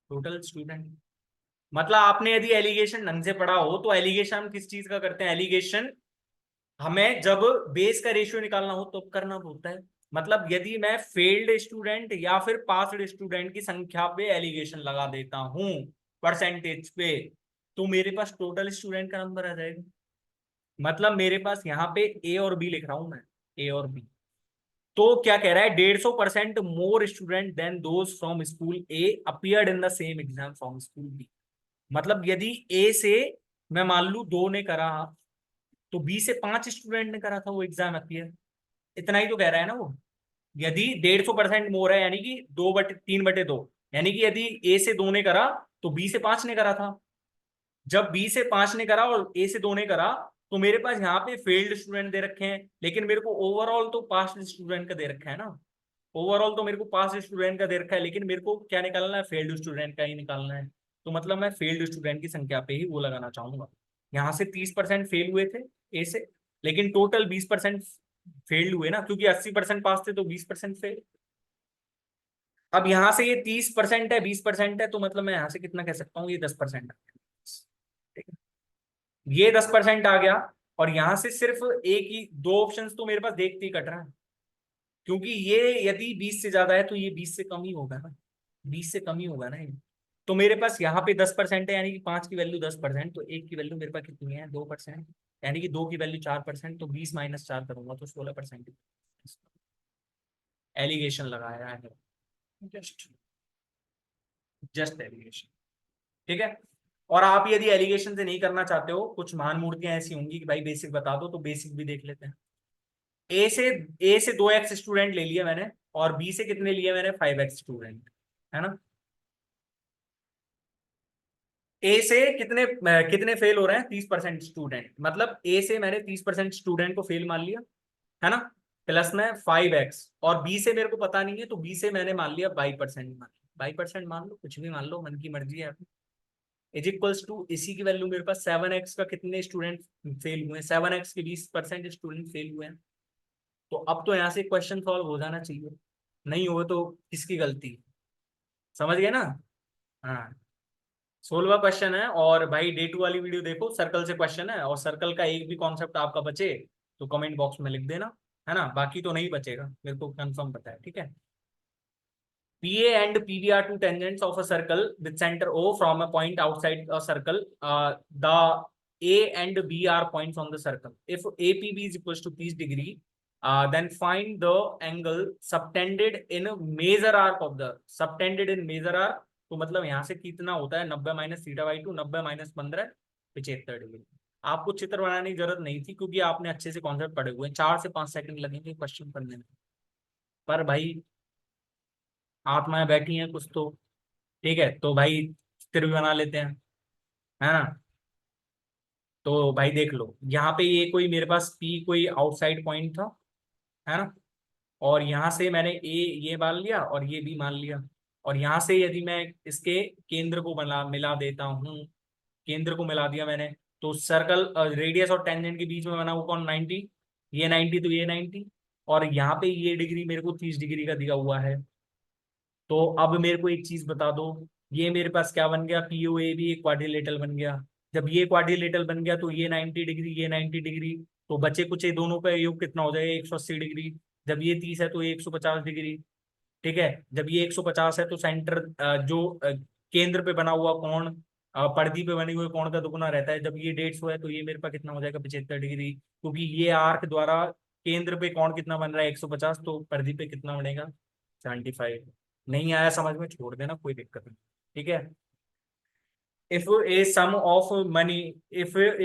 Total student मतलब आपने यदि एलिगेशन ढंग से पढ़ा हो तो एलिगेशन हम किस चीज का करते हैं? एलिगेशन हमें जब बेस का रेशियो निकालना हो तो करना होता है। मतलब यदि मैं फेल्ड स्टूडेंट या फिर पास्ड स्टूडेंट की संख्या पे एलिगेशन लगा देता हूं परसेंटेज पे, तो मेरे पास टोटल स्टूडेंट का नंबर आ जाएगा। मतलब मेरे पास यहाँ पे ए और बी लिख रहा हूं मैं, ए और बी। तो क्या कह रहा है? 150% more student than those from school A appeared in the same exam from school B. मतलब यदि ए से मैं मान लू 2 ने करा, तो बी से 5 स्टूडेंट ने करा था वो एग्जाम अपियर। इतना ही तो कह रहा है ना वो। यदि 150% मोर है यानी कि 2/3/2, यानी कि यदि ए से 2 ने करा तो बी से 5 ने करा था। जब बी से 5 ने करा और ए से 2 ने करा, तो मेरे पास यहाँ पे फेल्ड स्टूडेंट दे रखे हैं, लेकिन मेरे को ओवरऑल तो पास स्टूडेंट का दे रखा है ना। ओवरऑल तो मेरे को पास स्टूडेंट का दे रखा है, लेकिन मेरे को क्या निकालना है? फेल्ड स्टूडेंट का ही निकालना है। तो मतलब मैं फेल्ड स्टूडेंट की संख्या पे ही वो लगाना चाहूंगा। यहाँ से 30% फेल हुए थे ए से, लेकिन टोटल 20% फेल्ड हुए ना, क्योंकि 80% पास थे तो 20% फेल। अब यहाँ से ये 30% है, 20% है, तो मतलब मैं यहाँ से कितना कह सकता हूँ? ये 10% ठीक है, ये 10% आ गया। और यहां से सिर्फ एक ही दो ऑप्शंस तो मेरे पास देखते ही कट रहा है, क्योंकि ये यदि 20 से ज्यादा है तो ये 20 से कम ही होगा ना। 20 से कम ही होगा ना ये। तो मेरे पास यहाँ पे 10% है, यानी कि 5 की वैल्यू 10%, तो एक की वैल्यू मेरे पास कितनी है? 2%। यानी कि 2 की वैल्यू 4%, तो 20 - 4 करूंगा तो 16% एलिगेशन लगाया है। Just just allegation. ठीक है। और आप यदि एलिगेशन से नहीं करना चाहते हो, कुछ महान मूर्तियां ऐसी होंगी कि भाई बेसिक बता दो, तो बेसिक भी देख लेते हैं। ए से ए से 2x स्टूडेंट ले लिया मैंने, और बी से कितने लिए मैंने? 5x स्टूडेंट, है ना। ए से कितने कितने फेल हो रहे हैं? 30% स्टूडेंट। मतलब ए से मैंने 30% स्टूडेंट को फेल मान लिया, है ना। प्लस में 5x, और बी से मेरे को पता नहीं है, तो बी से मैंने मान लिया 22% मान लिया। 22% मान लो, कुछ भी मान लो, मन की मर्जी है आपकी। इज इक्वल्स टू, इसी की वैल्यू मेरे पास 7x का कितने स्टूडेंट फेल हुए हैं? 7x के 20% स्टूडेंट फेल हुए हैं। तो अब तो यहाँ से क्वेश्चन सॉल्व हो जाना चाहिए। नहीं हुआ तो किसकी गलती? समझ गए ना। हाँ, 16वां क्वेश्चन है। और भाई डे 2 वाली वीडियो देखो, सर्कल से क्वेश्चन है, और सर्कल का एक भी कॉन्सेप्ट आपका बचे तो कमेंट बॉक्स में लिख देना, है ना। बाकी तो नहीं बचेगा, मेरे को कंफर्म पता है, ठीक है। PA and PB are two tangents of a circle with center O from a point outside a circle. The A and B are points on the circle. If APB is equals to 30 degree, then find the angle subtended in major arc of the subtended in major arc. तो मतलब यहाँ से कितना होता है? 90 - θ/2, 90 - 15 75 degree. आपको चित्र बनाने की जरूरत नहीं थी, क्योंकि आपने अच्छे से कॉन्सेप्ट पढ़े हुए हैं। 4 से 5 सेकंड लगेंगे क्वेश्चन पढ़ने में। पर भाई आत्माएं बैठी हैं कुछ तो, ठीक है, तो भाई चित्र भी बना लेते हैं, है ना। तो भाई देख लो, यहाँ पे ये कोई मेरे पास पी कोई आउटसाइड पॉइंट था, है ना। और यहाँ से मैंने ए ये मान लिया और ये भी मान लिया। और यहाँ से यदि मैं इसके केंद्र को मिला देता हूँ, केंद्र को मिला दिया मैंने, तो सर्कल रेडियस और टेंजेंट के बीच में बना वो कौन? 90। ये 90 तो ये 90, और यहाँ पे ये डिग्री मेरे को 30 डिग्री का दिया हुआ है। तो अब मेरे को एक चीज बता दो, ये मेरे पास क्या बन गया? पीओए भी एक क्वाड्रिलेटरल बन गया। जब ये क्वाड्रिलेटरल बन गया तो ये 90 डिग्री, ये 90 डिग्री, तो बचे कुछ ये दोनों का योग कितना हो जाएगा? 180 डिग्री। जब ये 30 है तो ये 150 डिग्री। ठीक है, जब ये 150 है तो सेंटर जो केंद्र पे बना हुआ कोण परिधि पे बने हुए कोण का दुगुना रहता है। जब ये 150 है तो ये मेरे पास कितना हो जाएगा? 75 डिग्री, क्योंकि ये आर्क द्वारा केंद्र पे कोण कितना बन रहा है? 150, तो परिधि पे कितना बनेगा? 75। नहीं आया समझ में, छोड़ देना, कोई दिक्कत नहीं, ठीक है। if a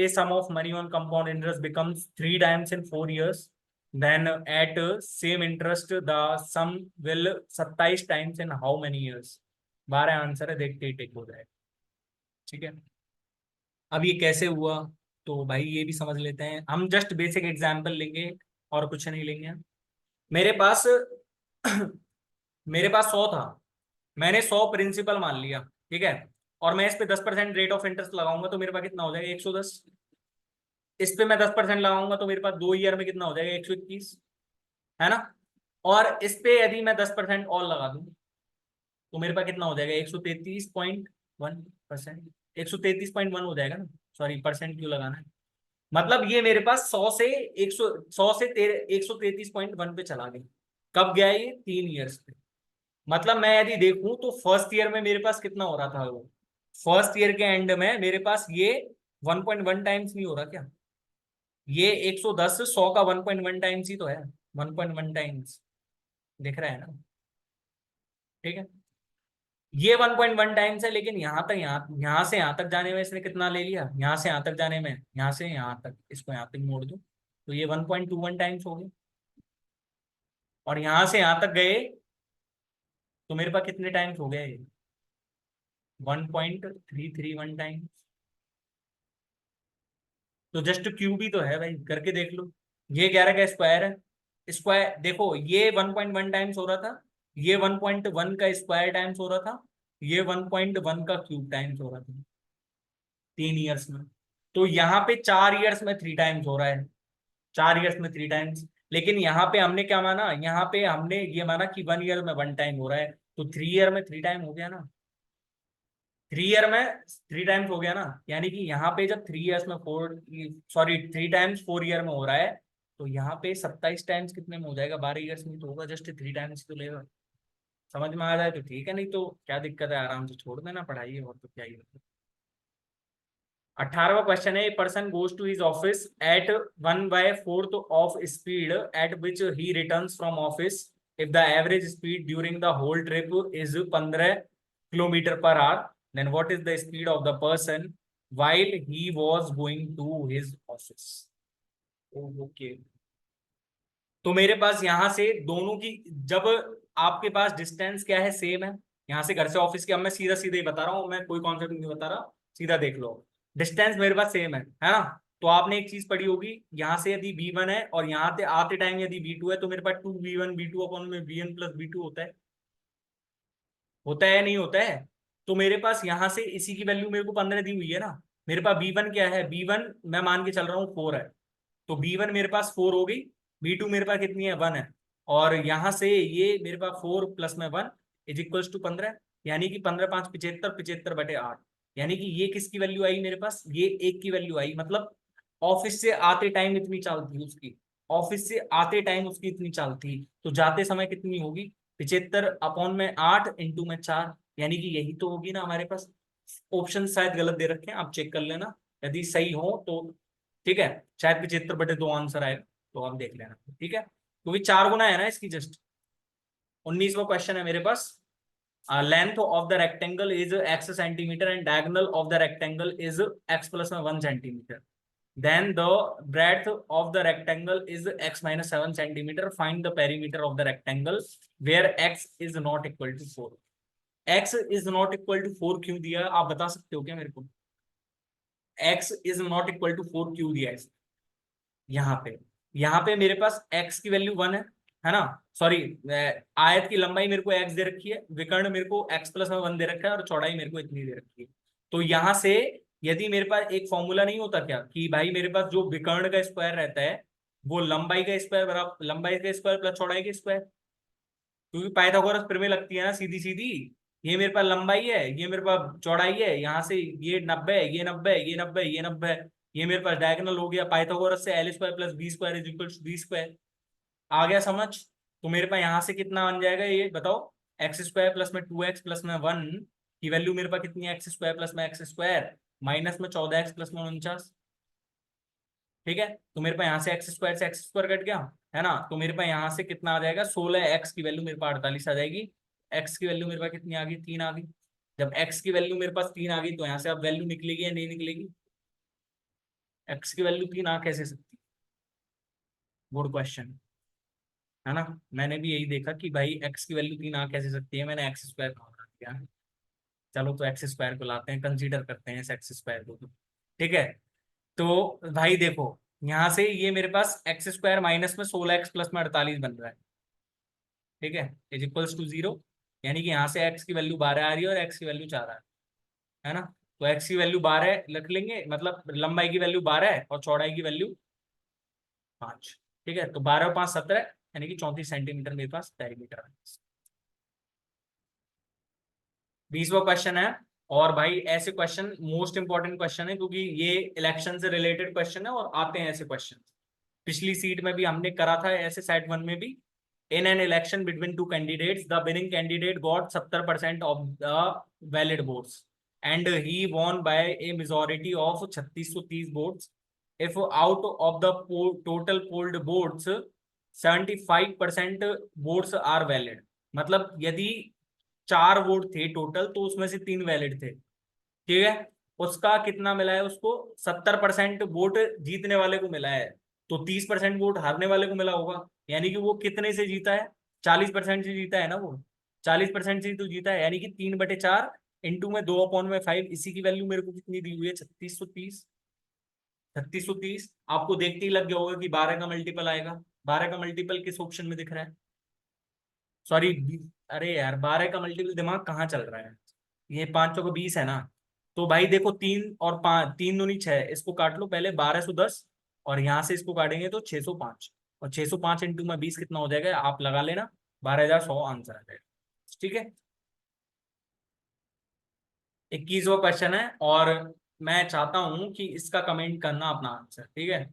sum of money on compound interest becomes 3 times in 4 years, then at same interest the sum will 27 times in how many years? 12 answer है, देखते ही टिक हो जाए, ठीक है। अब ये कैसे हुआ? तो भाई ये भी समझ लेते हैं हम, जस्ट बेसिक एग्जांपल लेंगे और कुछ नहीं लेंगे। मेरे पास मेरे पास 100 था, मैंने 100 प्रिंसिपल मान लिया, ठीक है, और मैं इस पे 10% रेट ऑफ इंटरेस्ट लगाऊंगा तो मेरे पास कितना हो जाएगा 110। इस पे मैं 10% लगाऊंगा तो मेरे पास 2 ईयर में कितना हो जाएगा 121, है ना। और इस पे यदि मैं 10% और लगा दूं तो मेरे पास कितना हो जाएगा 133.1%, 133.1 हो जाएगा ना, सॉरी परसेंट क्यों लगाना है। मतलब ये मेरे पास 100 से तेरे 133.1 पे चला गया। कब गया ये 3 ईयर्स पे। मतलब मैं यदि देखूं तो फर्स्ट ईयर में मेरे पास कितना हो रहा था वो, फर्स्ट ईयर के एंड में मेरे पास ये 1.1 टाइम्स नहीं हो रहा क्या, ये 110 100 का 1.1 टाइम्स ही तो है, 1.1 टाइम्स, दिख रहा है ना, ठीक है। ये 1.1 टाइम्स है, लेकिन यहाँ से यहाँ तक जाने में इसने कितना ले लिया, यहाँ से यहाँ तक जाने में, यहाँ से यहाँ तक, इसको यहाँ तक मोड़ दो तो ये 1.21 टाइम्स हो गए। और यहाँ से यहाँ तक गए तो मेरे पास कितने टाइम्स हो गए, 1.331 टाइम्स। तो जस्ट क्यूब ही तो है भाई, करके देख लो। ये 11 का स्क्वायर है, स्क्वायर देखो ये 1.1 टाइम्स हो रहा था, ये 1.1 का स्क्वायर टाइम्स हो रहा था, ये 1.1 का क्यूब टाइम्स हो रहा था 3 ईयर्स में। तो यहाँ पे 4 ईयर्स में 3 टाइम्स हो रहा है, 4 ईयर्स में 3 टाइम्स। लेकिन यहाँ पे हमने क्या माना, यहाँ पे हमने ये माना कि 1 ईयर में 1 टाइम हो रहा है, तो 3 ईयर में 3 टाइम हो गया ना, 3 ईयर में 3 टाइम्स हो गया ना। यानी कि यहाँ पे जब 3 ईयर्स में 4, सॉरी 3 टाइम्स 4 ईयर में हो रहा है, तो यहाँ पे 27 टाइम्स कितने में हो जाएगा, 12 ईयर्स में तो होगा, जस्ट 3 टाइम्स तो लेगा। समझ में आ जाए तो ठीक है, नहीं तो क्या दिक्कत है, आराम से छोड़ देना पढ़ाई, और तो क्या ही है। 18वां क्वेश्चन है, person goes to his office at 1/4 of speed at which he returns from office if the average speed during the whole trip is 15 kilometre per hour, then what is the speed of the person while he was going to his office। Okay, तो मेरे पास यहां से दोनों की, जब आपके पास distance क्या है, सेम है, यहाँ से घर से ऑफिस के, अब मैं सीधा सीधा ही बता रहा हूँ, मैं कोई कॉन्सेप्ट नहीं बता रहा, सीधा देख लो। डिस्टेंस मेरे पास सेम है ना। तो आपने एक चीज पढ़ी होगी, यहाँ से यदि B1 है और यहाँ से आते टाइम यदि B2 है, तो मेरे पास 2V1 B2 अपॉन में B1 प्लस B2 होता है, होता है नहीं होता है। तो मेरे पास यहाँ से इसी की वैल्यू मेरे को 15 दी हुई है ना। मेरे पास B1 क्या है, B1 मैं मान के चल रहा हूँ 4 है, तो B1 मेरे पास 4 हो गई, B2 मेरे पास कितनी है 1 है, और यहां से ये मेरे पास 4 प्लस में 1 इज इक्वल्स टू 15, यानी कि 15×5 = 75, 75/8। यानी कि ये किसकी वैल्यू आई मेरे पास, ये एक की वैल्यू आई, मतलब ऑफिस से आते टाइम इतनी चाल थी उसकी, ऑफिस से आते टाइम उसकी इतनी चाल थी, तो जाते समय कितनी होगी 75/8 × 4, यानी कि यही तो होगी ना हमारे पास। ऑप्शन शायद गलत दे रखे हैं, आप चेक कर लेना, यदि सही हो तो ठीक है, शायद 75/2 आंसर आएगा, तो आप देख लेना, ठीक है, क्योंकि 4 गुना है ना इसकी जस्ट। 19वां क्वेश्चन है मेरे पास, length of the rectangle is x centimetre and diagonal of the rectangle is x plus में 1 centimetre, then the breadth of the rectangle is x minus 7 centimeter, find the perimeter of the rectangle where x is not equal to 4। x is not equal to 4 क्यों दिया आप बता सकते हो क्या मेरे को, x is not equal to 4 क्यों दिया है यहाँ पे। यहाँ पे मेरे पास x की वैल्यू 1 है ना, सॉरी, आयत की लंबाई मेरे को x दे रखी है, विकर्ण मेरे को x प्लस में 1 दे रखा है, और चौड़ाई मेरे को इतनी दे रखी है। तो यहाँ से यदि मेरे पास एक फॉर्मूला नहीं होता क्या, कि भाई मेरे पास जो विकर्ण का स्क्वायर रहता है वो लंबाई का स्क्वायर बराबर लंबाई का स्क्वायर प्लस चौड़ाई का स्क्वायर, क्योंकि पाइथागोरस प्रमेय लगती है ना सीधी सीधी। ये मेरे पास लंबाई है, ये मेरे पास चौड़ाई है, यहाँ से ये 90 है, ये 90 है, ये 90 है, ये 90 है, ये मेरे पास डायगोनल हो गया पाइथागोरस से, L² plus B² is equal to B²। आ गया समझ। तो मेरे पास यहाँ से कितना बन जाएगा ये बताओ, x² प्लस में 2x प्लस में 1 की वैल्यू मेरे पास कितनी है, x² प्लस में x² माइनस में 14x प्लस में 49, ठीक है। तो मेरे पास यहाँ से x² से x² कट गया, है ना। तो मेरे पास यहाँ से कितना आ जाएगा, 16x की वैल्यू मेरे पास 48 आ जाएगी, x की वैल्यू मेरे पास कितनी आ गई, 3 आ गई। जब x की वैल्यू मेरे पास 3 आ गई तो यहाँ से अब वैल्यू निकलेगी या नहीं निकलेगी, x की वैल्यू 3 आ कैसे सकती, गुड क्वेश्चन, है ना। मैंने भी यही देखा कि भाई x की वैल्यू 3 आ कैसे सकती है, मैंने x² कहाँ बना दिया। चलो तो x² को लाते हैं, कंसीडर करते हैं इस x² को, ठीक है। तो भाई देखो यहां से ये मेरे पास x² माइनस में 16x प्लस में 48 बन रहा है, ठीक है, इज इक्वल्स टू 0। यानी कि यहाँ से x की वैल्यू 12 आ रही है और x की वैल्यू 4 आ रही है ना। तो x की वैल्यू 12 रख लेंगे, मतलब लंबाई की वैल्यू 12 है और चौड़ाई की वैल्यू 5। ठीक है, तो 12 और 5 17, यानी कि 34 सेंटीमीटर मेरे पास डायमीटर है। 20वां क्वेश्चन है। और भाई ऐसे क्वेश्चन मोस्ट इंपॉर्टेंट क्वेश्चन है, क्योंकि ये इलेक्शन से रिलेटेड क्वेश्चन है और आते हैं ऐसे क्वेश्चन। पिछली सीट में भी हमने करा था ऐसे, सेट 1 में भी। In an election between two candidates the winning candidate got 70% of the valid votes and he won by a majority of 3630 votes. If out of the total polled votes 75% votes are valid. मतलब यदि 4 vote थे total, तो उसमें से 3 valid थे। ठीक है, उसका कितना मिला है उसको? 70% वोट जीतने वाले को मिला है, तो 30% वोट हारने वाले को मिला होगा। यानी कि वो कितने से जीता है? 40% से जीता है ना वो। 40% से तो जीता है, यानी कि 3/4 इंटू में 2/5। इसी की वैल्यू मेरे को कितनी दी हुई है? 3630। 3630 आपको देखते ही लग गया होगा कि 12 का मल्टीपल आएगा। 12 का मल्टीपल किस ऑप्शन में दिख रहा है? सॉरी, अरे यार 12 का मल्टीपल दिमाग कहाँ चल रहा है। ये 5 को 20 है ना। तो भाई देखो, 3 और 5, 3 दूनी 6, इसको काट लो पहले, 1210। और यहाँ से इसको काटेंगे तो 605। और 605 इंटू में 20 कितना हो जाएगा आप लगा लेना, 12,100 आंसर आ जाएगा। ठीक है, 21वां क्वेश्चन है। और मैं चाहता हूं कि इसका कमेंट करना अपना आंसर। ठीक है,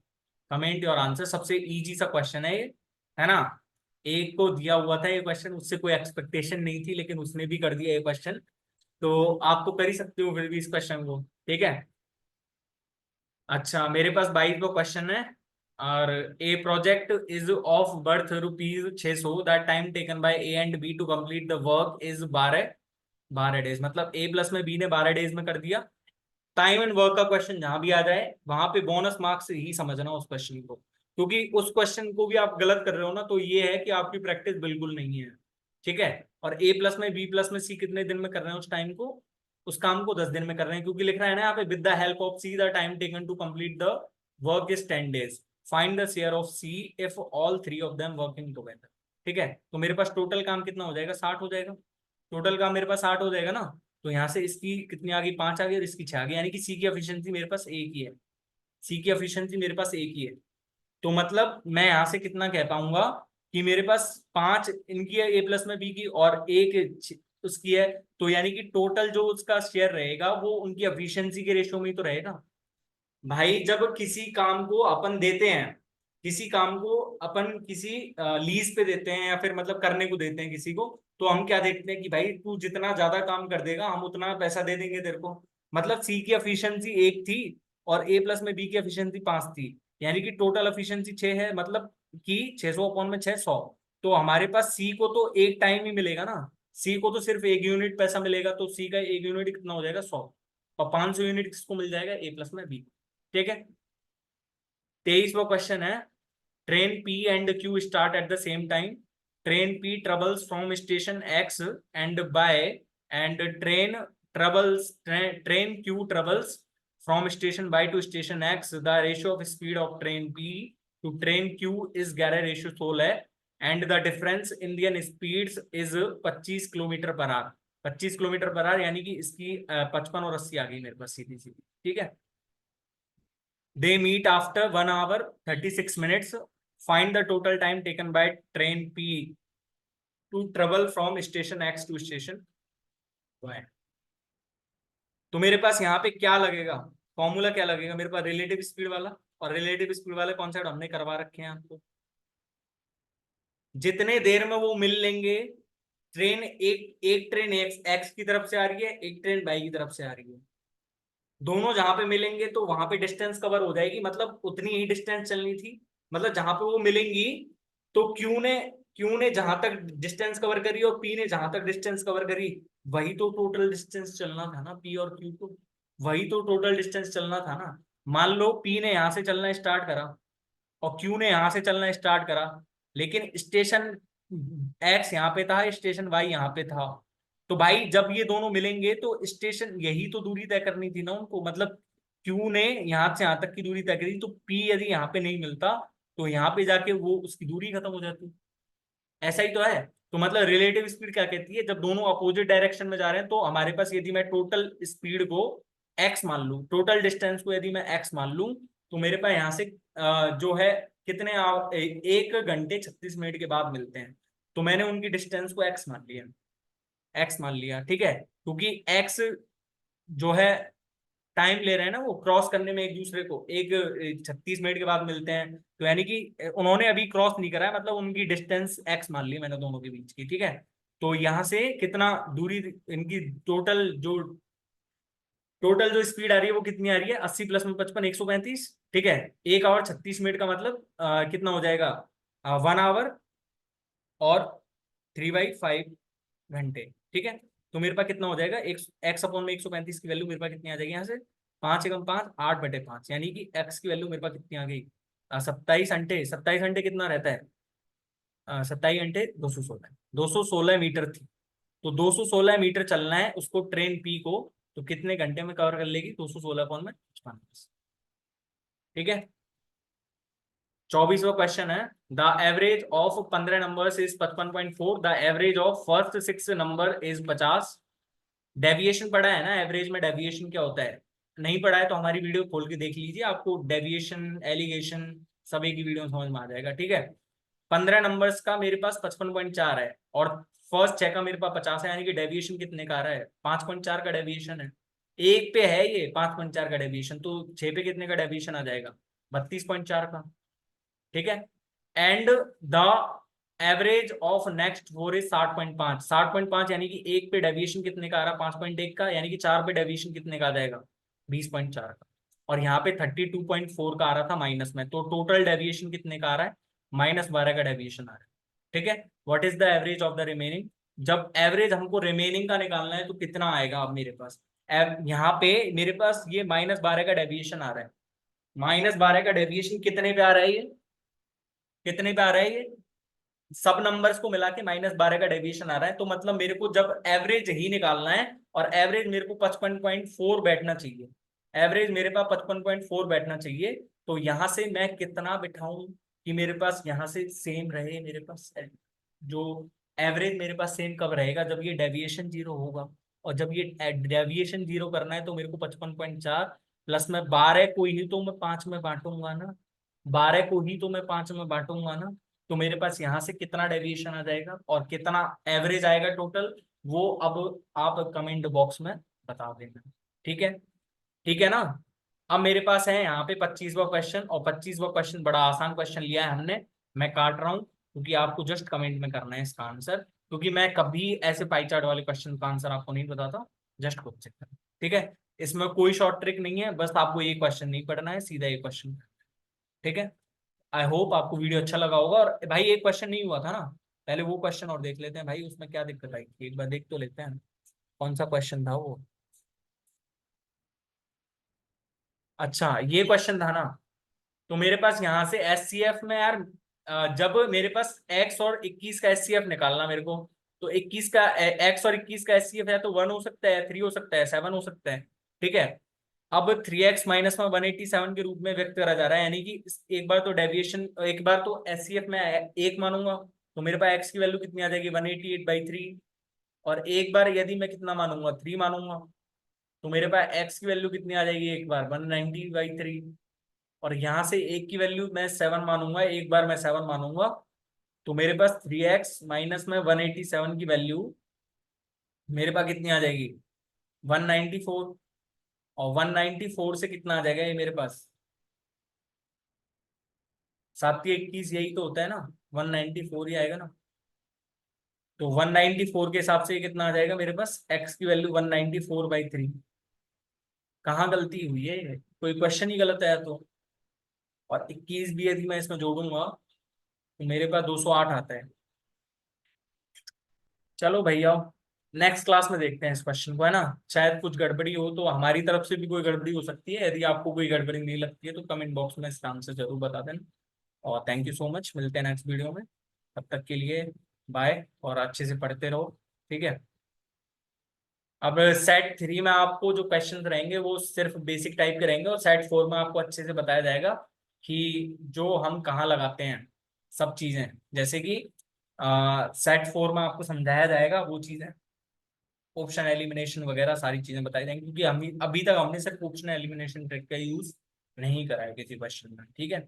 कमेंट और आंसर। सबसे इजी सा क्वेश्चन है ये, है ना। एक को दिया हुआ था ये क्वेश्चन, उससे कोई एक्सपेक्टेशन नहीं थी, लेकिन उसने भी कर दिया ये क्वेश्चन। तो आप तो कर ही सकते हो फिर भी इस क्वेश्चन को। ठीक है, अच्छा मेरे पास 22वां क्वेश्चन है। और a project is of worth ₹600। That time taken by A and B to complete the work is 12 days. मतलब ए प्लस में बी ने 12 डेज में कर दिया। टाइम एंड वर्क का क्वेश्चन जहां भी आ जाए वहां पे बोनस मार्क्स ही समझना उस क्वेश्चन को, क्योंकि उस क्वेश्चन को भी आप गलत कर रहे हो ना, तो ये है कि आपकी प्रैक्टिस बिल्कुल नहीं है। ठीक है, और ए प्लस में बी प्लस में सी कितने दिन में कर रहे हैं उस टाइम को, उस काम को 10 दिन में कर रहे हैं, क्योंकि लिख रहा है ना यहाँ पे, with the help of C the time taken to complete the work is 10 days. Find the share of C if all three of them working together. ठीक है, तो मेरे पास टोटल काम कितना हो जाएगा? 60 हो जाएगा। टोटल काम मेरे पास 60 हो जाएगा ना। तो यहाँ से इसकी कितनी आ गई? 5 आ गई और इसकी 6 आ गई, यानी कि सी की एफिशिएंसी मेरे पास एक ही है। सी की एफिशिएंसी मेरे पास एक ही है। तो मतलब मैं यहाँ से कितना कह पाऊंगा कि मेरे पास 5 इनकी है ए प्लस में बी की, और एक उसकी है। तो यानी कि टोटल जो उसका शेयर रहेगा वो उनकी एफिशिएंसी के रेशियो में ही तो रहेगा। भाई जब किसी काम को अपन देते हैं, किसी काम को अपन किसी लीज पे देते हैं, या फिर मतलब करने को देते हैं किसी को, तो हम क्या देखते हैं कि भाई तू जितना ज्यादा काम कर देगा हम उतना पैसा दे देंगे तेरे को। मतलब सी की एफिशिएंसी एक थी और ए प्लस में बी की एफिशिएंसी 5 थी, यानी कि टोटल एफिशिएंसी 6 है। मतलब कि 600 अपॉन में 6 100। तो हमारे पास सी को तो एक टाइम ही मिलेगा ना। सी को तो सिर्फ 1 यूनिट पैसा मिलेगा, तो सी का 1 यूनिट कितना हो जाएगा? 100। और 500 यूनिट किसको मिल जाएगा? ए प्लस में बी। ठीक है, 23वां क्वेश्चन है। Train P and Q start at the same time. Train P travels from station X and Y and train Q travels from station Y to station X. The ratio of speed of train P to train Q is 11:16 and the difference in their speeds is 25 kilometre per hour. 25 kilometre per hour, यानी कि इसकी 55 और 80 आ गई मेरे पास सीधी सीधी। ठीक है, they meet after 1 hour 36 minutes. Find the total time taken by train P to travel from station X to station Y. तो मेरे पास यहाँ पे क्या लगेगा? फॉर्मूला क्या लगेगा मेरे पास? रिलेटिव स्पीड वाला। और रिलेटिव स्पीड वाले कॉन्सेप्ट हमने करवा रखे हैं आपको। जितने देर में वो मिल लेंगे, ट्रेन एक एक ट्रेन एक्स की तरफ से आ रही है, एक ट्रेन वाई की तरफ से आ रही है, दोनों जहां पे मिलेंगे तो वहां पे डिस्टेंस कवर हो जाएगी, मतलब उतनी ही डिस्टेंस चलनी थी। मतलब जहां पे वो मिलेंगी, तो क्यू ने जहां तक डिस्टेंस कवर करी और पी ने जहां तक डिस्टेंस कवर करी, वही तो टोटल डिस्टेंस चलना था ना। पी और क्यू को वही तो टोटल डिस्टेंस चलना था ना। मान लो पी ने यहां से चलना स्टार्ट करा और क्यू ने यहां से चलना स्टार्ट करा, लेकिन स्टेशन एक्स यहाँ पे था, स्टेशन वाई यहाँ पे था। तो भाई जब ये दोनों मिलेंगे तो स्टेशन यही तो दूरी तय करनी थी ना उनको। मतलब क्यू ने यहाँ से यहाँ तक की दूरी तय करी, तो पी यदि यहाँ पे नहीं मिलता तो यहाँ पे जाके वो उसकी दूरी खत्म हो जाती। ऐसा ही तो है। तो मतलब रिलेटिव स्पीड क्या कहती है, जब दोनों अपोजिट डायरेक्शन में जा रहे हैं तो हमारे पास यदि मैं टोटल स्पीड को x मान लूं, टोटल डिस्टेंस को यदि मैं x मान लूं, तो मेरे पास यहाँ से जो है कितने 1 घंटे 36 मिनट के बाद मिलते हैं। तो मैंने उनकी डिस्टेंस को x मान लिया, x मान लिया, ठीक है, क्योंकि x जो है टाइम ले रहे हैं ना वो क्रॉस करने में एक दूसरे को, एक 36 मिनट के बाद मिलते हैं, तो यानी कि उन्होंने अभी क्रॉस नहीं करा है, मतलब उनकी डिस्टेंस x मान ली मैंने दोनों के बीच की, ठीक है। तो यहां से कितना दूरी इनकी टोटल जो स्पीड आ रही है वो कितनी आ रही है, 80 प्लस में 55 135, ठीक है। 1 आवर 36 मिनट का मतलब कितना हो जाएगा, 1 आवर और 3/5 घंटे, ठीक है। तो मेरे पास कितना हो जाएगा, एक एक्स अपॉन में 135 की वैल्यू मेरे पास कितनी आ जाएगी यहाँ से, 5 एकम 5 8/5, यानी कि एक्स की वैल्यू मेरे पास कितनी आ गई, 27 घंटे, 27 घंटे कितना रहता है, 27 घंटे 216 मीटर थी। तो 216 मीटर चलना है उसको ट्रेन पी को, तो कितने घंटे में कवर कर लेगी, 216/55, ठीक है। 24वां क्वेश्चन है, the average of 15 numbers is 55.4, the average of first 6 number is 50। Deviation पढ़ा है ना, एवरेज में डेविएशन क्या होता है, नहीं पढ़ा है तो हमारी वीडियो खोल के देख लीजिए, आपको डेविएशन एलिगेशन सब एक ही वीडियो में समझ में आ जाएगा, ठीक है। 15 नंबर्स का मेरे पास 55.4 है और फर्स्ट 6 का मेरे पास 50 है, यानी कि डेविएशन कितने का आ रहा है, 5.4 का डेविएशन है। एक पे है ये 5.4 का डेविएशन, तो 6 पे कितने का डेविएशन आ जाएगा, 32.4 का, ठीक है। And the average of next 4 is 60.5, 60.5 यानी कि एक पे डेविएशन कितने का आ रहा है, 5.1 का, यानी कि 4 पे डेविएशन कितने का आ जाएगा, 20.4 का। और यहाँ पे 32.4 का आ रहा था माइनस में, तो टोटल डेविएशन कितने का आ रहा है, -12 का डेविएशन आ रहा है, ठीक है। What is the average of the remaining, जब एवरेज हमको रिमेनिंग का निकालना है तो कितना आएगा, अब मेरे पास यहाँ पे मेरे पास ये -12 का डेविएशन आ रहा है, -12 का डेविएशन कितने पे आ रहा है ये, कितने पे आ रहा है ये, सब नंबर्स को मिला के -12 का डेविएशन आ रहा है, तो मतलब मेरे को जब एवरेज ही निकालना है और एवरेज मेरे को 55.4 बैठना चाहिए, एवरेज मेरे पास 55.4 बैठना चाहिए, तो यहां से मैं कितना बिठाऊं कि मेरे पास यहां से सेम रहे, मेरे पास जो एवरेज मेरे पास सेम कब रहेगा, जब ये डेविएशन 0 होगा, और जब ये डेविएशन 0 करना है तो मेरे को 55.4 प्लस में 12 को ही तो मैं 5 में बांटूंगा ना, 12 को ही तो मैं 5 में बांटूंगा ना, तो मेरे पास यहाँ से कितना डेविएशन आ जाएगा और कितना एवरेज आएगा टोटल, वो अब आप कमेंट बॉक्स में बता देना, ठीक है, ठीक है ना। अब मेरे पास है यहाँ पे 25वां क्वेश्चन, और 25वां क्वेश्चन बड़ा आसान क्वेश्चन लिया है हमने, मैं काट रहा हूँ क्योंकि आपको जस्ट कमेंट में करना है इसका आंसर, क्योंकि मैं कभी ऐसे पाई चार्ट वाले क्वेश्चन का आंसर आपको नहीं बताता, जस्ट खुद चेक करना, ठीक है। इसमें कोई शॉर्ट ट्रिक नहीं है, बस आपको ये क्वेश्चन नहीं पढ़ना है, सीधा ये क्वेश्चन, ठीक है। आई होप आपको वीडियो अच्छा लगा होगा, और भाई एक क्वेश्चन नहीं हुआ था ना, पहले वो क्वेश्चन और देख लेते हैं भाई, उसमें क्या दिक्कत आई थी, एक बार देख तो लेते हैं, कौन सा क्वेश्चन था वो। अच्छा ये क्वेश्चन था ना, तो मेरे पास यहाँ से एचसीएफ में यार, जब मेरे पास एक्स और 21 का एचसीएफ निकालना मेरे को, तो 21 का एक्स और 21 का एचसीएफ है तो 1 हो सकता है, 3 हो सकता है, 7 हो सकता है, ठीक है। अब 3x माइनस में 187 के रूप में व्यक्त करा जा रहा है, यानी कि एक बार तो डेविएशन, एक बार तो एचसीएफ में एक मानूंगा, तो मेरे पास एक्स की वैल्यू कितनी आ जाएगी, 188/3, और एक बार यदि मैं कितना मानूंगा, 3 मानूंगा, तो मेरे पास एक्स की वैल्यू कितनी आ जाएगी, एक बार 190/3, और यहाँ से एक की वैल्यू मैं 7 मानूंगा, एक बार मैं 7 मानूंगा, तो मेरे पास 3x माइनस में 187 की वैल्यू मेरे पास कितनी आ जाएगी, 194, और 194 से कितना आ जाएगा ये मेरे पास, 7 21 यही तो होता है ना, 194 ही आएगा ना, तो 194 के हिसाब से ये कितना आ जाएगा मेरे पास, x की वैल्यू 194/3, कहाँ गलती हुई है, कोई क्वेश्चन ही गलत है तो, और 21 भी यदि मैं इसमें जोड़ूंगा तो मेरे पास 208 आता है। चलो भैया नेक्स्ट क्लास में देखते हैं इस क्वेश्चन को, है ना, शायद कुछ गड़बड़ी हो, तो हमारी तरफ से भी कोई गड़बड़ी हो सकती है, यदि आपको कोई गड़बड़ी नहीं लगती है तो कमेंट बॉक्स में इसका आंसर जरूर बता देना, और थैंक यू सो मच, मिलते हैं नेक्स्ट वीडियो में, तब तक के लिए बाय, और अच्छे से पढ़ते रहो, ठीक है। अब सेट 3 में आपको जो क्वेश्चन रहेंगे वो सिर्फ बेसिक टाइप के रहेंगे, और सेट 4 में आपको अच्छे से बताया जाएगा कि जो हम कहाँ लगाते हैं सब चीजें, जैसे कि सेट 4 में आपको समझाया जाएगा वो चीजें, ऑप्शन एलिमिनेशन वगैरह सारी चीजें बताई जाएंगी, क्योंकि हम अभी तक हमने सिर्फ ऑप्शन एलिमिनेशन ट्रिक का यूज नहीं करा है किसी क्वेश्चन में, ठीक है।